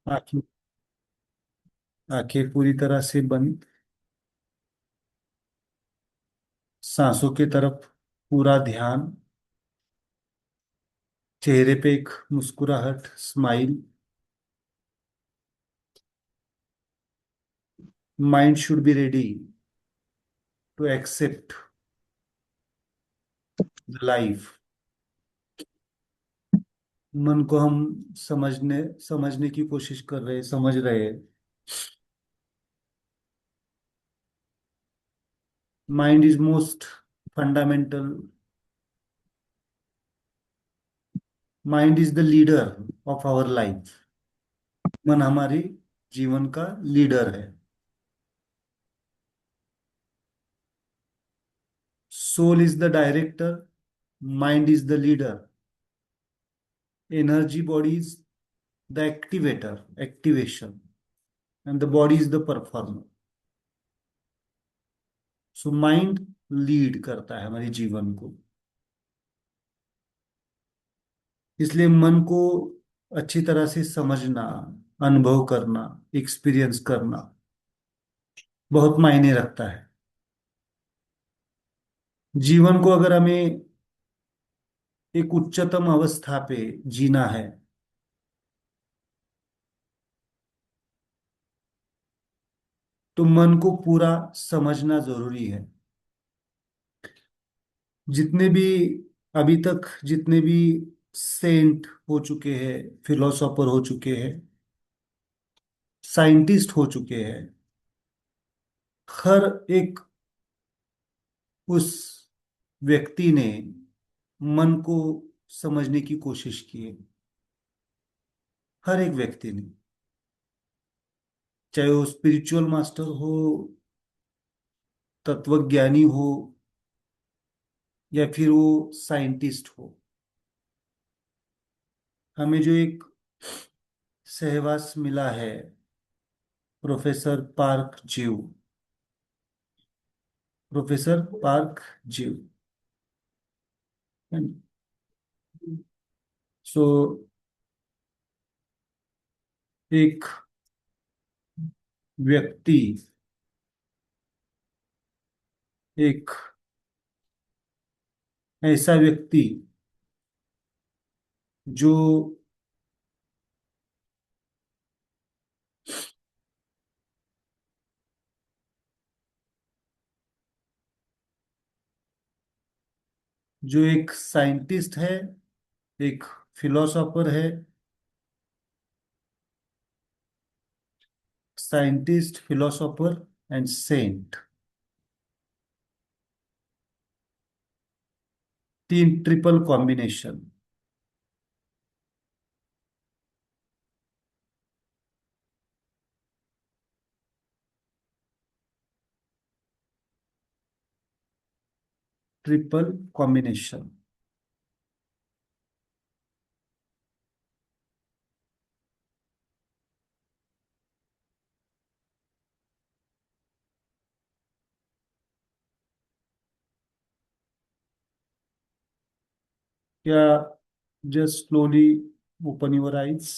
आंखें आंखें पूरी तरह से बंद। सांसों की तरफ पूरा ध्यान। चेहरे पे एक मुस्कुराहट, smile. Mind should be ready to accept life. मन को हम समझने समझने की कोशिश कर रहे हैं, समझ रहे हैं। Mind is most fundamental. Mind is the leader of our life. मन हमारी जीवन का लीडर है। Soul is the director, mind is the leader. Energy body is the activator, activation, and the body is the performer. So mind lead करता है हमारे जीवन को। इसलिए मन को अच्छी तरह से समझना, अनुभव करना, एक्सपीरियंस करना बहुत मायने रखता है। जीवन को अगर हमें एक उच्चतम अवस्था पे जीना है, तो मन को पूरा समझना जरूरी है। जितने भी अभी तक जितने भी सेंट हो चुके हैं, फिलोसोफर हो चुके हैं, साइंटिस्ट हो चुके हैं, हर एक उस व्यक्ति ने मन को समझने की कोशिश की है। हर एक व्यक्ति ने, चाहे वो स्पिरिचुअल मास्टर हो, तत्वज्ञानी हो, या फिर वो साइंटिस्ट हो। हमें जो एक सहवास मिला है, प्रोफेसर पार्क जीव, प्रोफेसर पार्क जीव। सो एक व्यक्ति, एक ऐसा व्यक्ति जो जो एक साइंटिस्ट है, एक फिलोसोफर है। साइंटिस्ट, फिलोसोफर एंड सेंट, तीन ट्रिपल कॉम्बिनेशन। Triple combination. क्या just slowly open your eyes.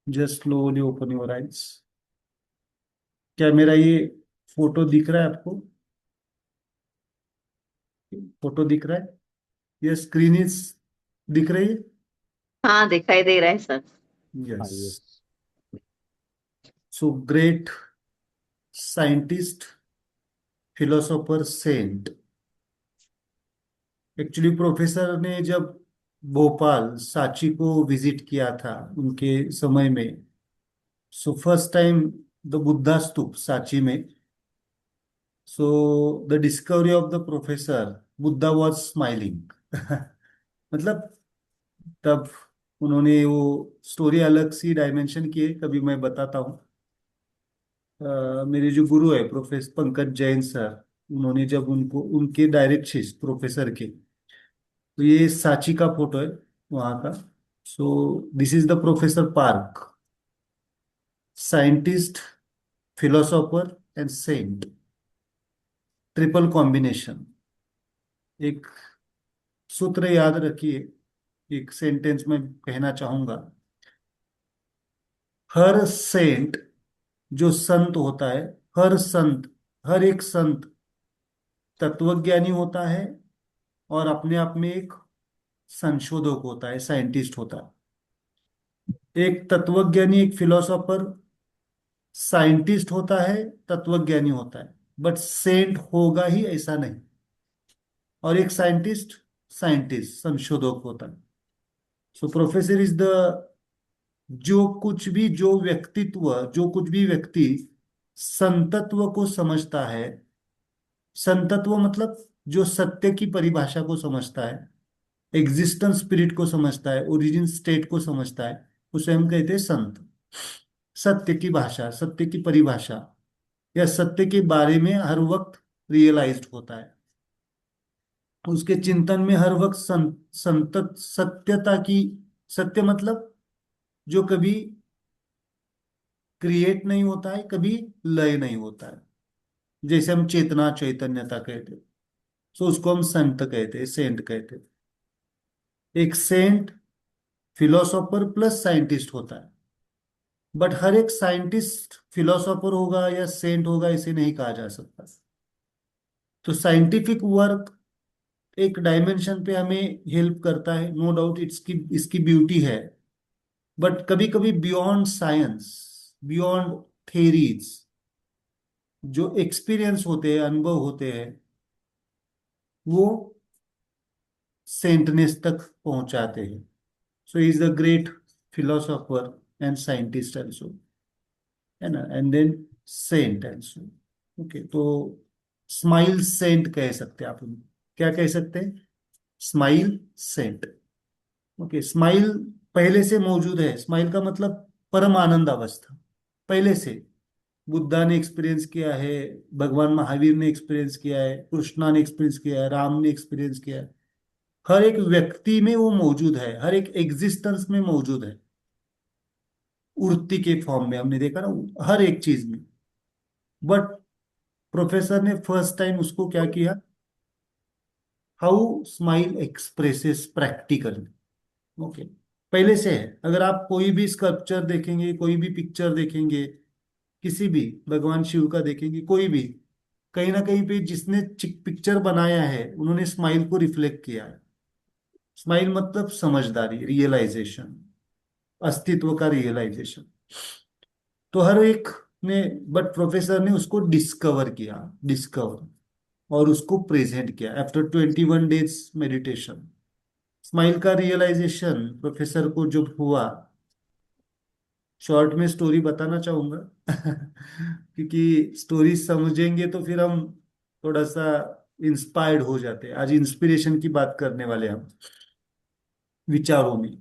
Just slowly open your eyes. क्या मेरा ये फोटो दिख रहा है आपको? फोटो दिख रहा है? ये स्क्रीन इज दिख रही है? हाँ, दिखाई दे रहा है sir. Yes. So great scientist, philosopher, saint. Actually professor ने जब भोपाल सांची को विजिट किया था उनके समय में, so first time the Buddha stupa Sanchi में, so the discovery of the professor, Buddha was smiling. मतलब तब उन्होंने वो स्टोरी अलग सी डायमेंशन की है, कभी मैं बताता हूँ। मेरे जो गुरु है प्रोफेसर पंकज जैन सर, उन्होंने जब उनको उनके डायरेक्ट शिष्य प्रोफेसर के, तो ये सांची का फोटो है वहाँ का। So this is the professor Park, scientist, philosopher and saint, triple combination. एक सूत्र याद रखिए, एक सेंटेंस में कहना चाहूंगा। हर सेंट जो संत होता है, हर संत, हर एक संत तत्वज्ञानी होता है और अपने आप में एक संशोधक होता है, साइंटिस्ट होता है। एक तत्वज्ञानी, एक फिलोसोफर साइंटिस्ट होता है, तत्वज्ञानी होता है, बट सेंट होगा ही ऐसा नहीं। और एक साइंटिस्ट साइंटिस्ट संशोधक होता है। सो प्रोफेसर इज द, जो कुछ भी, जो व्यक्तित्व, जो कुछ भी व्यक्ति संतत्व को समझता है, संतत्व मतलब जो सत्य की परिभाषा को समझता है, एग्जिस्टेंस स्पिरिट को समझता है, ओरिजिन स्टेट को समझता है, उसे हम कहते हैं संत। सत्य की भाषा, सत्य की परिभाषा या सत्य के बारे में हर वक्त रियलाइज्ड होता है। उसके चिंतन में हर वक्त संत सत्यता की, सत्य मतलब जो कभी क्रिएट नहीं होता है, कभी लय नहीं होता है। जैसे हम चेतना चैतन्यता कहते हैं, सो उसको हम संत कहते हैं, सेंट कहते हैं। एक सेंट फिलोसोफर प्लस साइंटिस्ट होता है। बट हर एक साइंटिस्ट फिलोसोफर होगा या सेंट होगा इसे नहीं कहा जा सकता। तो साइंटिफिक वर्क एक डायमेंशन पे हमें हेल्प करता है, नो डाउट, इसकी इसकी ब्यूटी है। बट कभी कभी बियॉन्ड साइंस, बियॉन्ड थेरीज, जो एक्सपीरियंस होते हैं, अनुभव होते हैं, वो सेंटनेस तक पहुंचाते हैं। So is a great philosopher and scientist also, है ना। And then saint also. Okay, तो स्माइल सेंट कह सकते हैं आप उनको। क्या कह सकते हैं? Smile Saint. ओके, स्माइल पहले से मौजूद है। स्माइल का मतलब परम आनंद अवस्था, पहले से बुद्धा ने एक्सपीरियंस किया है, भगवान महावीर ने एक्सपीरियंस किया है, कृष्णा ने एक्सपीरियंस किया है, राम ने एक्सपीरियंस किया है। हर एक व्यक्ति में वो मौजूद है, हर एक एग्जिस्टेंस में मौजूद है। उड़ती के फॉर्म में हमने देखा ना, हर एक चीज में। बट प्रोफेसर ने फर्स्ट टाइम उसको क्या किया, how smile expresses practically. Okay, पहले से है। अगर आप कोई भी स्कल्पचर देखेंगे, कोई भी पिक्चर देखेंगे, किसी भी भगवान शिव का देखेंगे, कोई भी, कहीं ना कहीं पे जिसने पिक्चर बनाया है उन्होंने स्माइल को रिफ्लेक्ट किया है। स्माइल मतलब समझदारी, रियलाइजेशन, अस्तित्व का रियलाइजेशन। तो हर एक ने, बट प्रोफेसर ने उसको डिस्कवर किया, डिस्कवर, और उसको प्रेजेंट किया आफ्टर 21 डेज मेडिटेशन। स्माइल का रियलाइजेशन प्रोफेसर को जब हुआ, शॉर्ट में स्टोरी बताना चाहूंगा क्योंकि स्टोरी समझेंगे तो फिर हम थोड़ा सा इंस्पायर्ड हो जाते हैं। आज इंस्पिरेशन की बात करने वाले हम, विचारों में।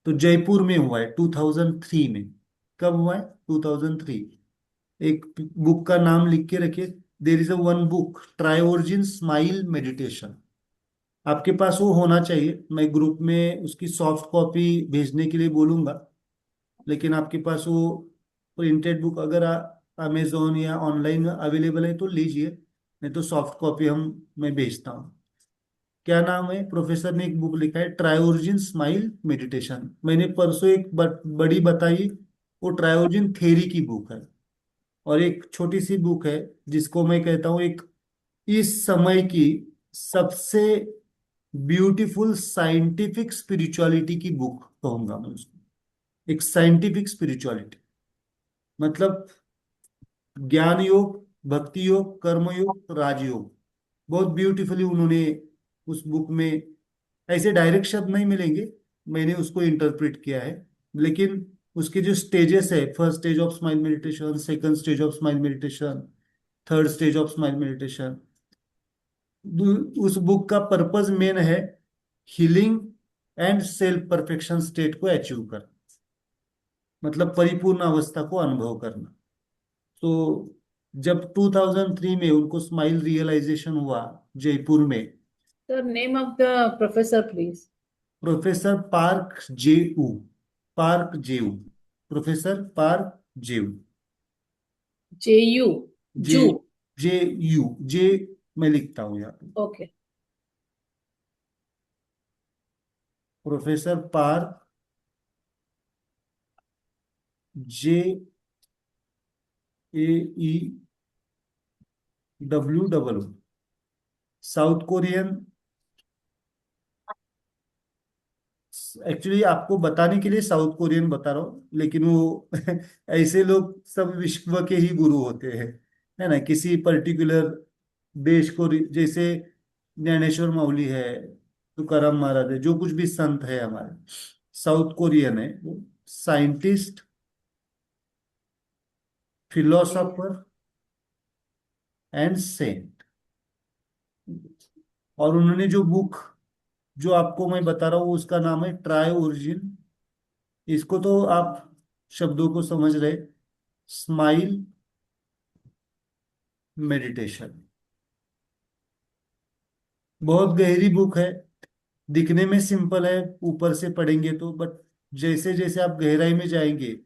तो जयपुर में हुआ है 2003 में। कब हुआ है? 2003। एक बुक का नाम लिख के रखिए। There is a one book, ट्रायोर्जिन स्माइल मेडिटेशन। आपके पास वो होना चाहिए। मैं ग्रुप में उसकी सॉफ्ट कॉपी भेजने के लिए बोलूंगा। लेकिन आपके पास वो प्रिंटेड बुक अगर अमेजोन या ऑनलाइन अवेलेबल है तो लीजिए, नहीं तो सॉफ्ट कॉपी हम मैं भेजता हूँ। क्या नाम है? प्रोफेसर ने एक बुक लिखा है, ट्रायोर्जिन स्माइल मेडिटेशन। मैंने परसों एक बड़ी बताई, वो ट्रायोर्जिन थेरी की बुक है। और एक छोटी सी बुक है जिसको मैं कहता हूँ एक इस समय की सबसे ब्यूटीफुल साइंटिफिक स्पिरिचुअलिटी की बुक कहूंगा मैं उसको। एक साइंटिफिक स्पिरिचुअलिटी मतलब ज्ञान योग, भक्ति योग, कर्म योग, राजयोग। बहुत ब्यूटीफुली उन्होंने उस बुक में, ऐसे डायरेक्ट शब्द नहीं मिलेंगे, मैंने उसको इंटरप्रेट किया है। लेकिन उसके जो स्टेजेस है, first stage of smile meditation, second stage of smile meditation, third stage of smile meditation, उस बुक का पर्पस मेन है healing and self perfection state को अचीव करना, मतलब परिपूर्ण अवस्था को अनुभव करना। तो जब 2003 में उनको स्माइल रियलाइजेशन हुआ जयपुर में। The name of the professor, please. Professor Park Jaewoo, Park Jaewoo, professor Park Jaewoo. Ju. J, Ju. J U, J, मैं लिखता हूँ यहाँ पे। Okay. Professor Park, JAEWWO, South Korean. Actually आपको बताने के लिए साउथ कोरियन बता रहा हूँ, लेकिन वो ऐसे लोग सब विश्व के ही गुरु होते हैं, है ना, किसी पर्टिकुलर देश को जैसे ज्ञानेश्वर माउली है, तुकाराम महाराज है, जो कुछ भी संत है हमारे, साउथ कोरियन है वो। Scientist, philosopher and saint. और उन्होंने जो बुक जो आपको मैं बता रहा हूँ उसका नाम है ट्राई ओरिजिन। इसको तो आप शब्दों को समझ रहे, स्माइल मेडिटेशन। बहुत गहरी बुक है, दिखने में सिंपल है ऊपर से पढ़ेंगे तो, बट जैसे जैसे आप गहराई में जाएंगे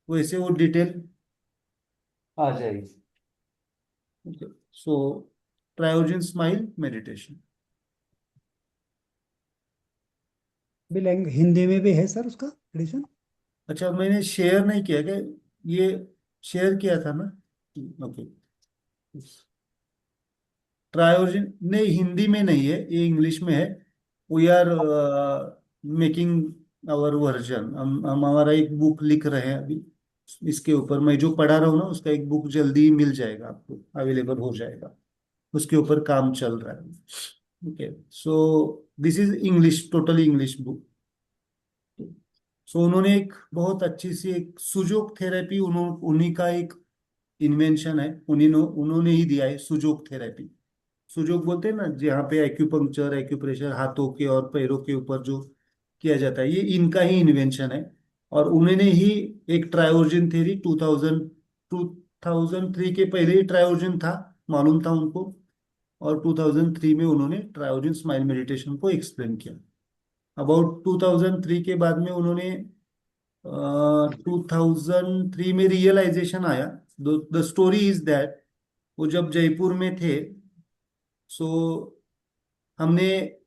वैसे वो डिटेल आ जाएगी। सो ट्रायोजन स्माइल मेडिटेशन। भी लैंग्वेज हिंदी में भी है सर उसका एडिशन? अच्छा, मैंने शेयर नहीं किया क्या? ये शेयर किया था ना? ओके। ट्रायोजन नहीं, हिंदी में नहीं है, ये इंग्लिश में है। We are making our version. हम हमारा एक बुक लिख रहे हैं अभी इसके ऊपर। मैं जो पढ़ा रहा हूँ ना उसका एक बुक जल्दी ही मिल जाएगा आपको, अवेलेबल हो जाएगा। उसके ऊपर काम चल रहा है। Okay, so this is English, totally English book. So उन्होंने एक बहुत अच्छी सी एक सुजोक थेरेपी, उन्हीं का एक इन्वेंशन है, उन्होंने ही दिया है सुजोक थेरेपी। सुजोक बोलते हैं ना, जहाँ पे एक्यूपंक्चर, एक्यूप्रेशर हाथों के और पैरों के ऊपर जो किया जाता है, ये इनका ही इन्वेंशन है। और उन्होंने ही एक ट्रायोजन थ्योरी 2003 के पहले ही ट्रायोजन था, मालूम था उनको। और 2003 में उन्होंने ट्रायोजन स्माइल मेडिटेशन को एक्सप्लेन किया। अबाउट 2003 के बाद में उन्होंने 2003 में रियलाइजेशन आया। द स्टोरी इज दैट वो जब जयपुर में थे, सो हमने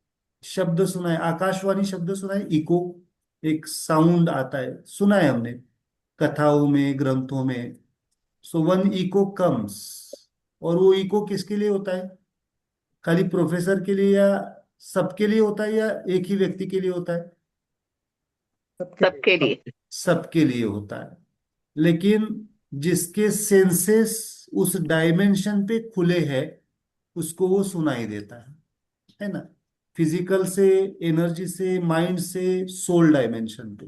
शब्द सुना है, आकाशवाणी शब्द सुना है, इको, एक साउंड आता है, सुना है हमने कथाओं में, ग्रंथों में। So one echo comes. और वो इको किसके लिए होता है? खाली प्रोफेसर के लिए, या सबके लिए होता है, या एक ही व्यक्ति के लिए होता है? सबके लिए। सबके लिए। सबके लिए होता है। लेकिन जिसके सेंसेस उस डायमेंशन पे खुले हैं उसको वो सुनाई देता है ना, फिजिकल से, एनर्जी से, माइंड से, सोल डायमेंशन पे।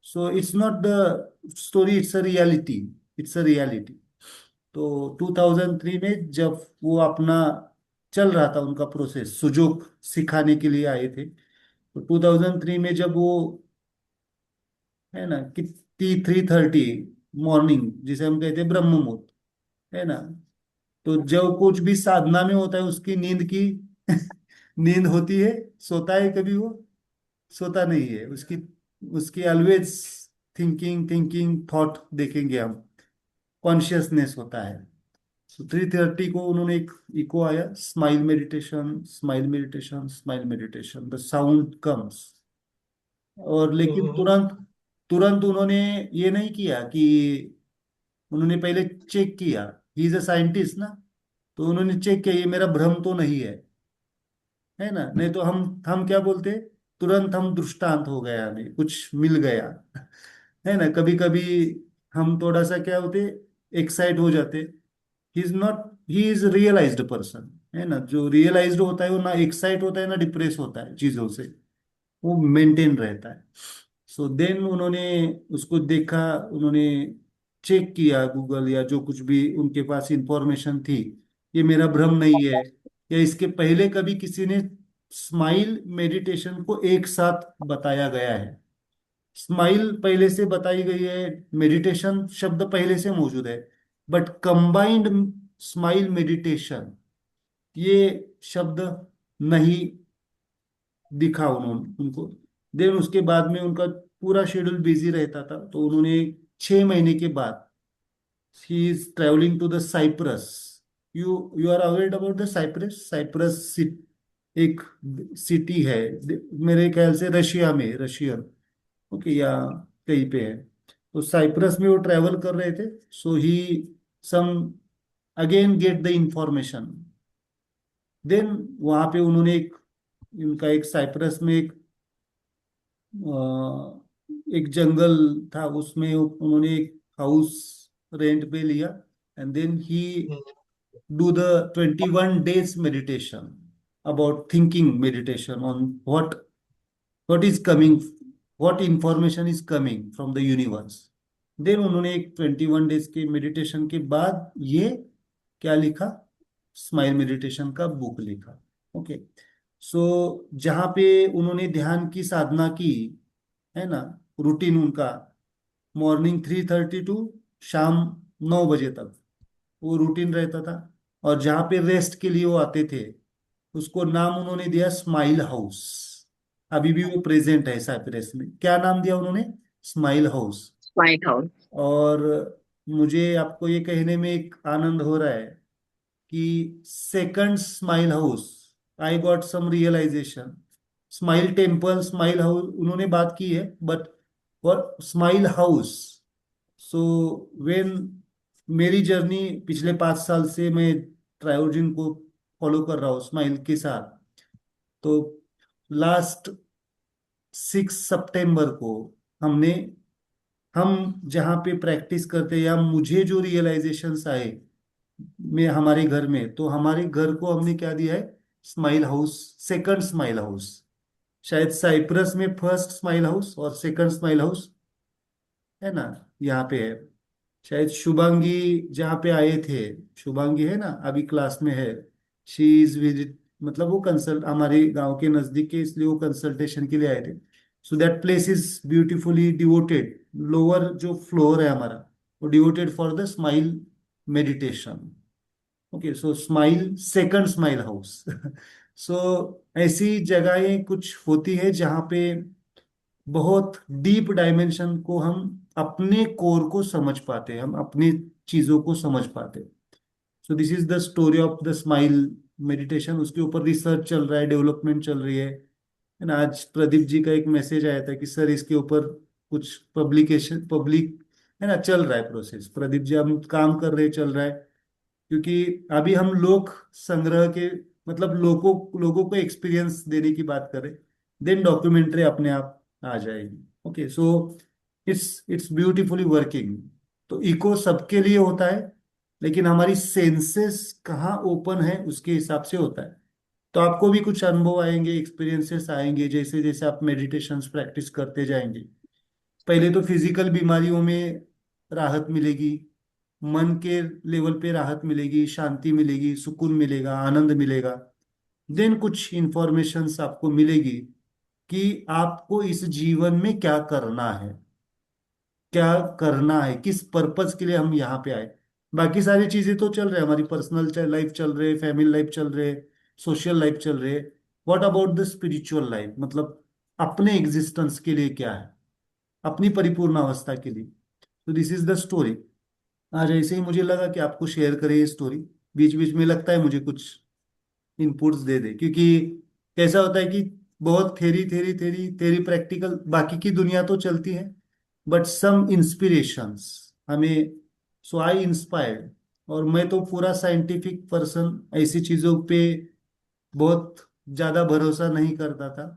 So it's not the story, it's a reality. It's a reality. तो 2003 में जब वो अपना चल रहा था उनका प्रोसेस, सुजोग सिखाने के लिए आए थे, तो 2003 में जब वो, है ना, कि 3:30 मॉर्निंग, जिसे हम कहते हैं ब्रह्म मुहूर्त, है ना, तो जो कुछ भी साधना में होता है उसकी नींद की नींद होती है। सोता है कभी वो? सोता नहीं है। उसकी उसकी ऑलवेज थिंकिंग, थिंकिंग थॉट देखेंगे हम, कॉन्शियसनेस होता है। सो 3:30 को उन्होंने एक इको आया, smile meditation, smile meditation, smile meditation, the sound comes. और लेकिन तुरंत तुरंत उन्होंने ये नहीं किया कि, उन्होंने पहले चेक किया, ही इज अ साइंटिस्ट ना, तो उन्होंने चेक किया ये मेरा भ्रम तो नहीं है ना। नहीं तो हम क्या बोलते, तुरंत हम दृष्टांत हो गया, हमें कुछ मिल गया, है ना। कभी कभी हम थोड़ा सा क्या होते, एक्साइट हो जाते। He is not, he is realised person, है ना। जो रियलाइज्ड होता है वो ना एक्साइट होता है ना डिप्रेस होता है चीजों से, वो मेंटेन रहता है। सो देन उन्होंने उसको देखा, उन्होंने चेक किया गूगल या जो कुछ भी उनके पास इंफॉर्मेशन थी, ये मेरा भ्रम नहीं है, या इसके पहले कभी किसी ने स्माइल मेडिटेशन को एक साथ बताया गया है। स्माइल पहले से बताई गई है, मेडिटेशन शब्द पहले से मौजूद है, बट कंबाइंड स्माइल मेडिटेशन ये शब्द नहीं दिखा उनको। देन उसके बाद में उनका पूरा शेड्यूल बिजी रहता था, तो उन्होंने 6 महीने के बाद, he is travelling to the Cyprus. You you are aware about the Cyprus? Cyprus एक सिटी है, मेरे ख्याल से रशिया में, रशियन, ओके, या कहीं पे है। तो साइप्रस में वो ट्रैवल कर रहे थे। So he some again get the information. Then वहां पे उन्होंने एक, उनका एक साइप्रस में एक जंगल था, उसमें उन्होंने एक हाउस रेंट पे लिया। And then he do the 21 days meditation about thinking meditation on what is coming, what information is coming from the universe. Then उन्होंने एक 21 डेज के मेडिटेशन के बाद ये क्या लिखा, स्माइल मेडिटेशन का बुक लिखा। ओके। सो जहाँ पे उन्होंने ध्यान की साधना की, है ना, रूटीन उनका मॉर्निंग 3:30 टू शाम 9 बजे तक वो रूटीन रहता था। और जहाँ पे रेस्ट के लिए वो आते थे, उसको नाम उन्होंने दिया स्माइल हाउस। अभी भी वो प्रेजेंट है साइप्रस में। क्या नाम दिया उन्होंने? Smile house. White house. और मुझे आपको ये कहने में एक आनंद हो रहा है कि second smile house, I got some realisation. Smile temple, smile house उन्होंने बात की है, but for smile house, so when मेरी जर्नी पिछले 5 साल से मैं ट्रायोजिन को फॉलो कर रहा हूँ स्माइल के साथ। तो लास्ट 6 सितंबर को हमने, हम जहाँ पे प्रैक्टिस करते या मुझे जो रियलाइजेशंस आए में हमारे घर में, तो हमारे घर को हमने क्या दिया है? Smile house, second smile house. शायद साइप्रस में फर्स्ट स्माइल हाउस और सेकंड स्माइल हाउस, है ना, यहाँ पे है। शायद शुभांगी जहाँ पे आए थे, शुभांगी है ना, अभी क्लास में है। शी इज विजिट, मतलब वो कंसल्ट हमारे गांव के नजदीक के, इसलिए वो कंसल्टेशन के लिए आए थे। So that place is beautifully devoted. Lower जो फ्लोर है हमारा, वो devoted for the smile meditation. Okay, so smile, second smile house. So ऐसी जगहें कुछ होती है जहाँ पे बहुत डीप डायमेंशन को हम अपने कोर को समझ पाते हैं, हम अपनी चीजों को समझ पाते हैं। सो this is the story of the smile meditation. उसके ऊपर रिसर्च चल रहा है, डेवलपमेंट चल रही है। एंड आज प्रदीप जी का एक मैसेज आया था कि सर इसके ऊपर कुछ पब्लिकेशन, पब्लिक, है ना, चल रहा है प्रोसेस। प्रदीप जी हम काम कर रहे हैं, चल रहा है। क्योंकि अभी हम लोक संग्रह के, मतलब लोगों लोगों को एक्सपीरियंस देने की बात करें, देन डॉक्यूमेंट्री अपने आप आ जाएगी। Okay, so it's it's beautifully working. तो इको सबके लिए होता है, लेकिन हमारी सेंसेस कहाँ ओपन है उसके हिसाब से होता है। तो आपको भी कुछ अनुभव आएंगे, एक्सपीरियंसेस आएंगे जैसे जैसे आप मेडिटेशन प्रैक्टिस करते जाएंगे। पहले तो फिजिकल बीमारियों में राहत मिलेगी, मन के लेवल पे राहत मिलेगी, शांति मिलेगी, सुकून मिलेगा, आनंद मिलेगा। देन कुछ इंफॉर्मेशंस आपको मिलेगी कि आपको इस जीवन में क्या करना है, क्या करना है, किस पर्पज के लिए हम यहाँ पे आए। बाकी सारी चीजें तो चल रहे हैं, हमारी पर्सनल लाइफ चल रहे, फैमिली लाइफ चल रहे, सोशल लाइफ चल रहे। What about the spiritual life, मतलब अपने एग्जिस्टेंस के लिए क्या है, अपनी परिपूर्ण अवस्था के लिए। तो दिस इज द स्टोरी। आज ऐसे ही मुझे लगा कि आपको शेयर करें ये स्टोरी। बीच बीच में लगता है मुझे कुछ इनपुट्स दे दे, क्योंकि कैसा होता है कि बहुत theory theory theory theory practical, बाकी की दुनिया तो चलती है, बट सम इंस्पिरेशंस हमें। सो आई इंस्पायर्ड। और मैं तो पूरा साइंटिफिक पर्सन, ऐसी चीजों पे बहुत ज्यादा भरोसा नहीं करता था।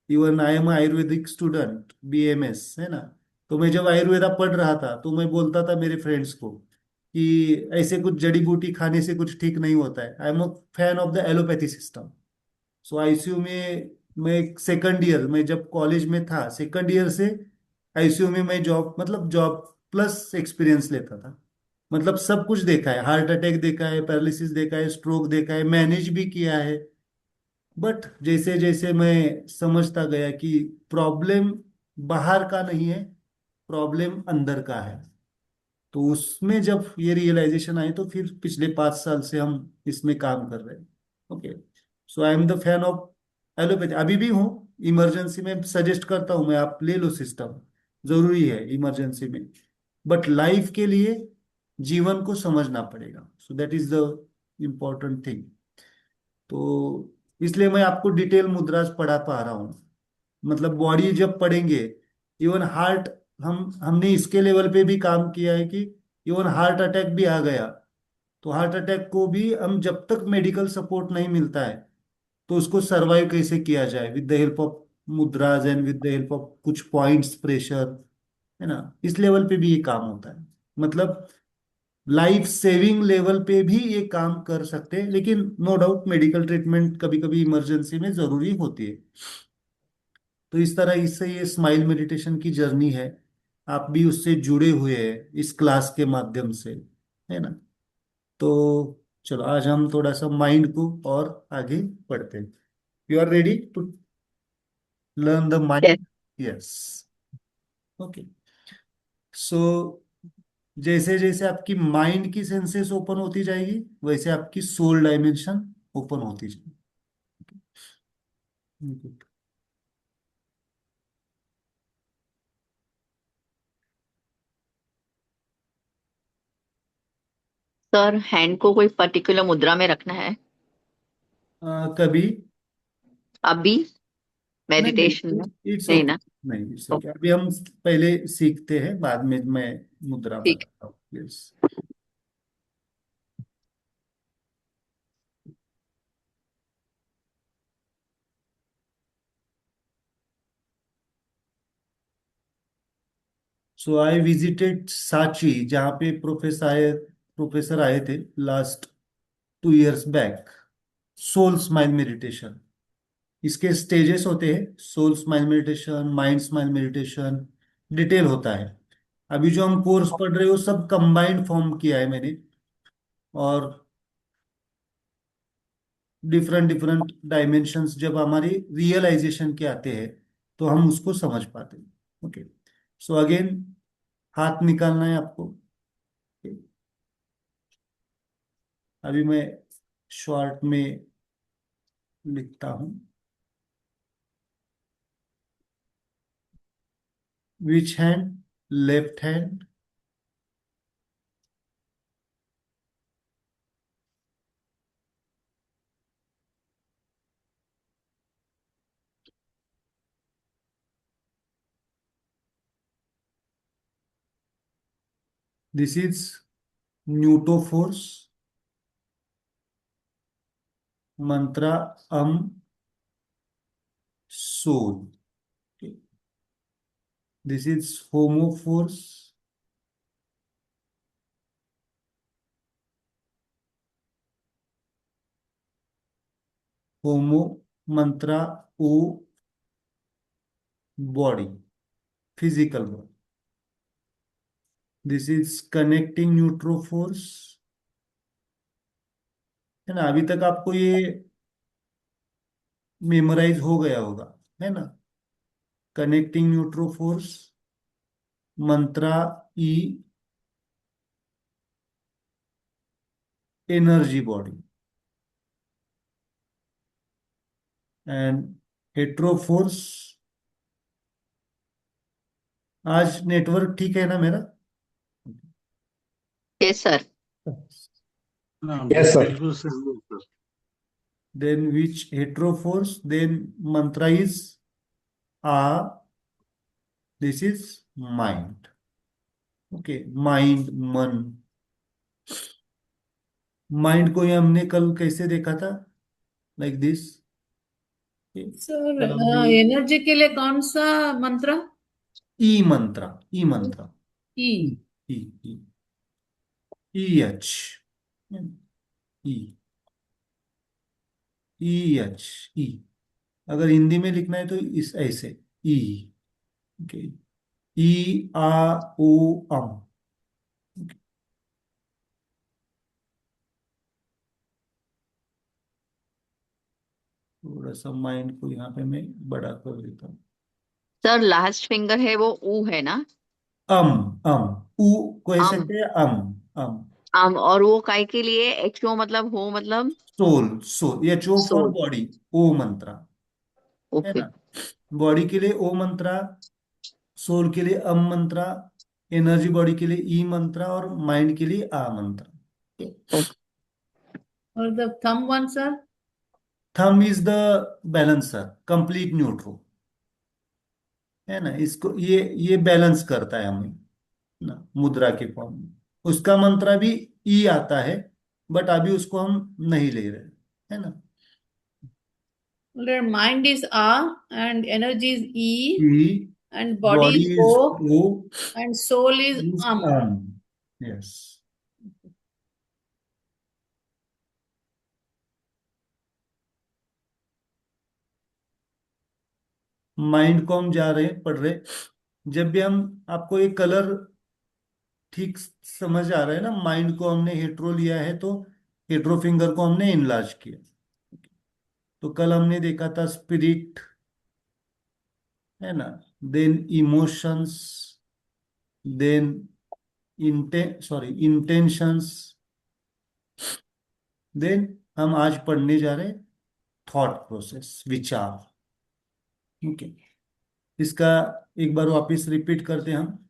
Even I am Ayurvedic student, BMS, है ना। तो मैं जब आयुर्वेदा पढ़ रहा था तो मैं बोलता था मेरे फ्रेंड्स को कि ऐसे कुछ जड़ी बूटी खाने से कुछ ठीक नहीं होता है। I am a fan of the allopathy system. So ICU में मैं सेकंड ईयर में जब कॉलेज में था, सेकंड ईयर से ICU में मैं जॉब, मतलब जॉब प्लस एक्सपीरियंस लेता था। मतलब सब कुछ देखा है, हार्ट अटैक देखा है, पैरालिसिस देखा है, स्ट्रोक देखा है, मैनेज भी किया है। बट जैसे जैसे मैं समझता गया कि प्रॉब्लम बाहर का नहीं है, प्रॉब्लम अंदर का है, तो उसमें जब ये रियलाइजेशन आई, तो फिर पिछले 5 साल से हम इसमें काम कर रहे हैं। Okay, so I am the fan of allopathy, अभी भी हूँ। इमरजेंसी में सजेस्ट करता हूँ मैं, आप ले लो सिस्टम, जरूरी है इमरजेंसी में। बट लाइफ के लिए जीवन को समझना पड़ेगा, so that is the important thing. तो इसलिए मैं आपको डिटेल मुद्रास पढ़ा पा रहा हूँ। मतलब बॉडी जब पढ़ेंगे, इवन हार्ट, हमने इसके लेवल पे भी काम किया है कि इवन हार्ट अटैक भी आ गया, तो हार्ट अटैक को भी हम जब तक मेडिकल सपोर्ट नहीं मिलता है तो उसको सरवाइव कैसे किया जाए, with the help of मुद्राज and with the help of कुछ पॉइंट्स, प्रेशर, है ना, इस लेवल पे भी ये काम होता है। मतलब लाइफ सेविंग लेवल पे भी ये काम कर सकते हैं, लेकिन नो डाउट मेडिकल ट्रीटमेंट कभी कभी इमरजेंसी में जरूरी होती है। तो इस तरह इससे ये स्माइल मेडिटेशन की जर्नी है, आप भी उससे जुड़े हुए हैं इस क्लास के माध्यम से, है ना। तो चलो आज हम थोड़ा सा माइंड को और आगे बढ़ते हैं। You are ready to learn the Yes. Mind? Yes. Okay. So जैसे जैसे आपकी माइंड की सेंसेस ओपन होती जाएगी, वैसे आपकी सोल डायमेंशन ओपन होती जाएगी। Good. सर हैंड को कोई पर्टिकुलर मुद्रा में रखना है कभी अभी नहीं, मेडिटेशन नहीं, में? इट्स नहीं ओके। ना? नहीं, इट्स ओ, ओके, अभी हम पहले सीखते हैं, बाद में मैं मुद्रा ठीक है। बताता हूँ। Yes. So I visited Sanchi, जहाँ पे प्रोफेसर आए थे लास्ट 2 years बैक। सोल स्माइल मेडिटेशन, इसके स्टेजेस होते हैं, soul smile meditation, mind smile meditation, detail होता है। अभी जो हम कोर्स पढ़ रहे हो सब कंबाइंड फॉर्म किया है मैंने, और डिफरेंट डिफरेंट डायमेंशंस जब हमारी रियलाइजेशन के आते हैं तो हम उसको समझ पाते हैं। ओके। सो अगेन, हाथ निकालना है आपको। Okay? अभी मैं शॉर्ट में लिखता हूँ। Which hand? Left hand. This is neuto force, mantra अम soul. This is homo force, homo, mantra ओ, body, physical body. This is connecting neutro force, है ना। अभी तक आपको ये मेमोराइज हो गया होगा, है ना। कनेक्टिंग न्यूट्रो फोर्स, मंत्रा ई, energy body, and hetero force. आज नेटवर्क ठीक है ना मेरा? Yes sir. हाँ यस सर। बिल्कुल सही है sir. Then which hetero force, then mantra is ah, this is mind. Okay, mind, मन। माइंड को ये हमने कल कैसे देखा था? Like this. सर कल हमने एनर्जी के लिए कौन सा मंत्र? ई मंत्रा, ई मंत्रा, ई। ई, ई, ई, ई एच, ई, ई एच, ई। अगर हिंदी में लिखना है तो इस ऐसे, ई। ओके। ई, आ, ओ, अम। थोड़ा सा माइंड को यहाँ पे मैं बड़ा कर देता हूँ। सर लास्ट फिंगर है वो ऊ है ना? अम, अम, उ को ऐसे आम। कहते हैं, अम। आम और वो काय के लिए एक्चुअल मतलब हो मतलब? Soul, soul, H O for soul. Body, O mantra, है ओके। ना। बॉडी के लिए ओ मंत्रा, सोल के लिए अम मंत्रा, एनर्जी बॉडी के लिए ई मंत्रा, और माइंड के लिए आ मंत्रा। ओके। और the thumb one sir? Thumb is the balancer, complete neutro, है ना। इसको ये बैलेंस करता है हमें ना, मुद्रा के फॉर्म में। उसका मंत्र भी ई आता है, बट अभी उसको हम नहीं ले रहे, है ना। Their mind is A and energy is E E, and body body is is O O, and soul is is yes. Mind को हम जा रहे हैं, पढ़ रहे। जब भी हम, आपको एक कलर ठीक समझ आ रहा है ना, माइंड को हमने हेट्रो लिया है तो हेट्रो फिंगर को हमने इनलार्ज किया। तो कल हमने देखा था स्पिरिट, है ना, then emotions, then intentions, then हम आज पढ़ने जा रहे हैं थॉट प्रोसेस, विचार। ठीक है, इसका एक बार वापस रिपीट करते हैं हम।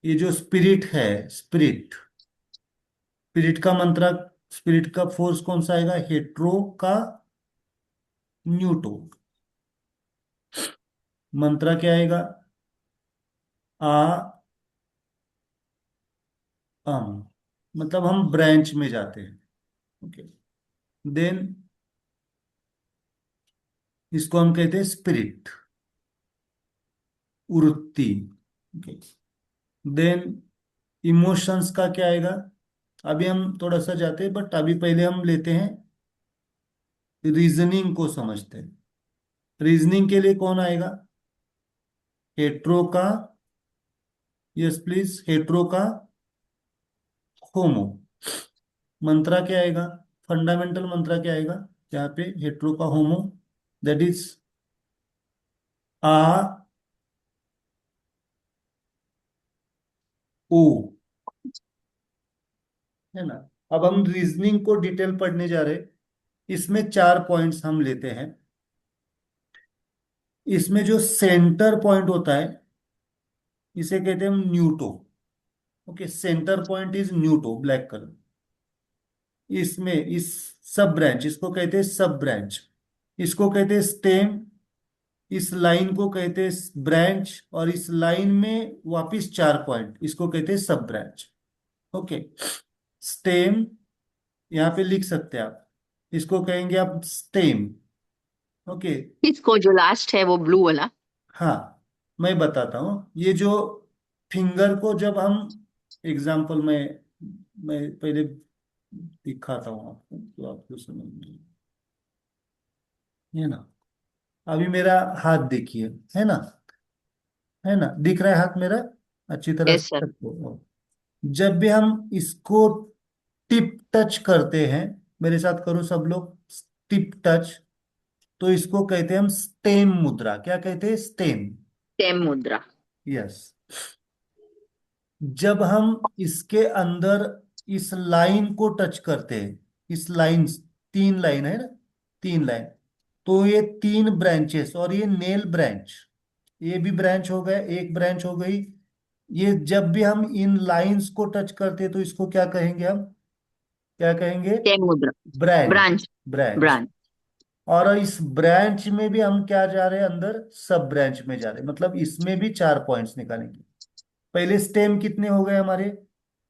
ये जो स्पिरिट है, स्पिरिट, स्पिरिट का मंत्र, स्पिरिट का फोर्स कौन सा आएगा? हेट्रो का न्यूटो। मंत्र क्या आएगा? आ मतलब हम ब्रांच में जाते हैं। ओके, देन इसको हम कहते हैं स्पिरिट, वृत्ति। ओके, देन इमोशंस का क्या आएगा? अभी हम थोड़ा सा जाते हैं, बट अभी पहले हम लेते हैं रीजनिंग को समझते हैं। रीजनिंग के लिए कौन आएगा? हेट्रो का, यस प्लीज, हेट्रो का होमो। मंत्रा क्या आएगा? फंडामेंटल मंत्रा क्या आएगा यहाँ पे? हेट्रो का होमो, दैट इज आ ओ, है ना। अब हम रीजनिंग को डिटेल पढ़ने जा रहे हैं। इसमें 4 पॉइंट्स हम लेते हैं। इसमें जो सेंटर पॉइंट होता है, इसे कहते हैं हम neuto. Okay, center point is neuto, black colour. इसमें इस सब ब्रांच, इसको कहते हैं सब ब्रांच, इसको कहते हैं स्टेम, इस लाइन को कहते हैं ब्रांच, और इस लाइन में वापिस 4 पॉइंट, इसको कहते हैं सब ब्रांच। ओके, स्टेम यहाँ पे लिख सकते हैं आप, इसको कहेंगे आप स्टेम। ओके, इसको जो लास्ट है वो ब्लू वाला। हाँ, मैं बताता हूँ। ये जो फिंगर को जब हम, एग्जाम्पल में, मैं पहले दिखाता हूँ आपको तो आपको समझ में, है ना। अभी मेरा हाथ देखिए, है ना, है ना, दिख रहा है हाथ मेरा अच्छी तरह यस से सर। सबको। जब भी हम इसको टिप टच करते हैं, मेरे साथ करो सब लोग, टिप टच, तो इसको कहते हैं हम स्टेम मुद्रा। क्या कहते हैं? स्टेम। टेम मुद्रा। यस। जब हम इसके अंदर इस लाइन को टच करते हैं, इस लाइन, 3 लाइन है ना, 3 लाइन, तो ये 3 ब्रांचेस, और ये नेल ब्रांच, ये भी ब्रांच हो गया, एक ब्रांच हो गई। ये जब भी हम इन लाइंस को टच करते हैं तो इसको क्या कहेंगे हम? क्या कहेंगे? टेम मुद्रा। ब्रांच। ब्रांच। ब्रांच। ब्रांच। और इस ब्रांच में भी हम क्या जा रहे हैं? अंदर सब ब्रांच में जा रहे हैं, मतलब इसमें भी 4 पॉइंट्स निकालेंगे। पहले स्टेम कितने हो गए हमारे?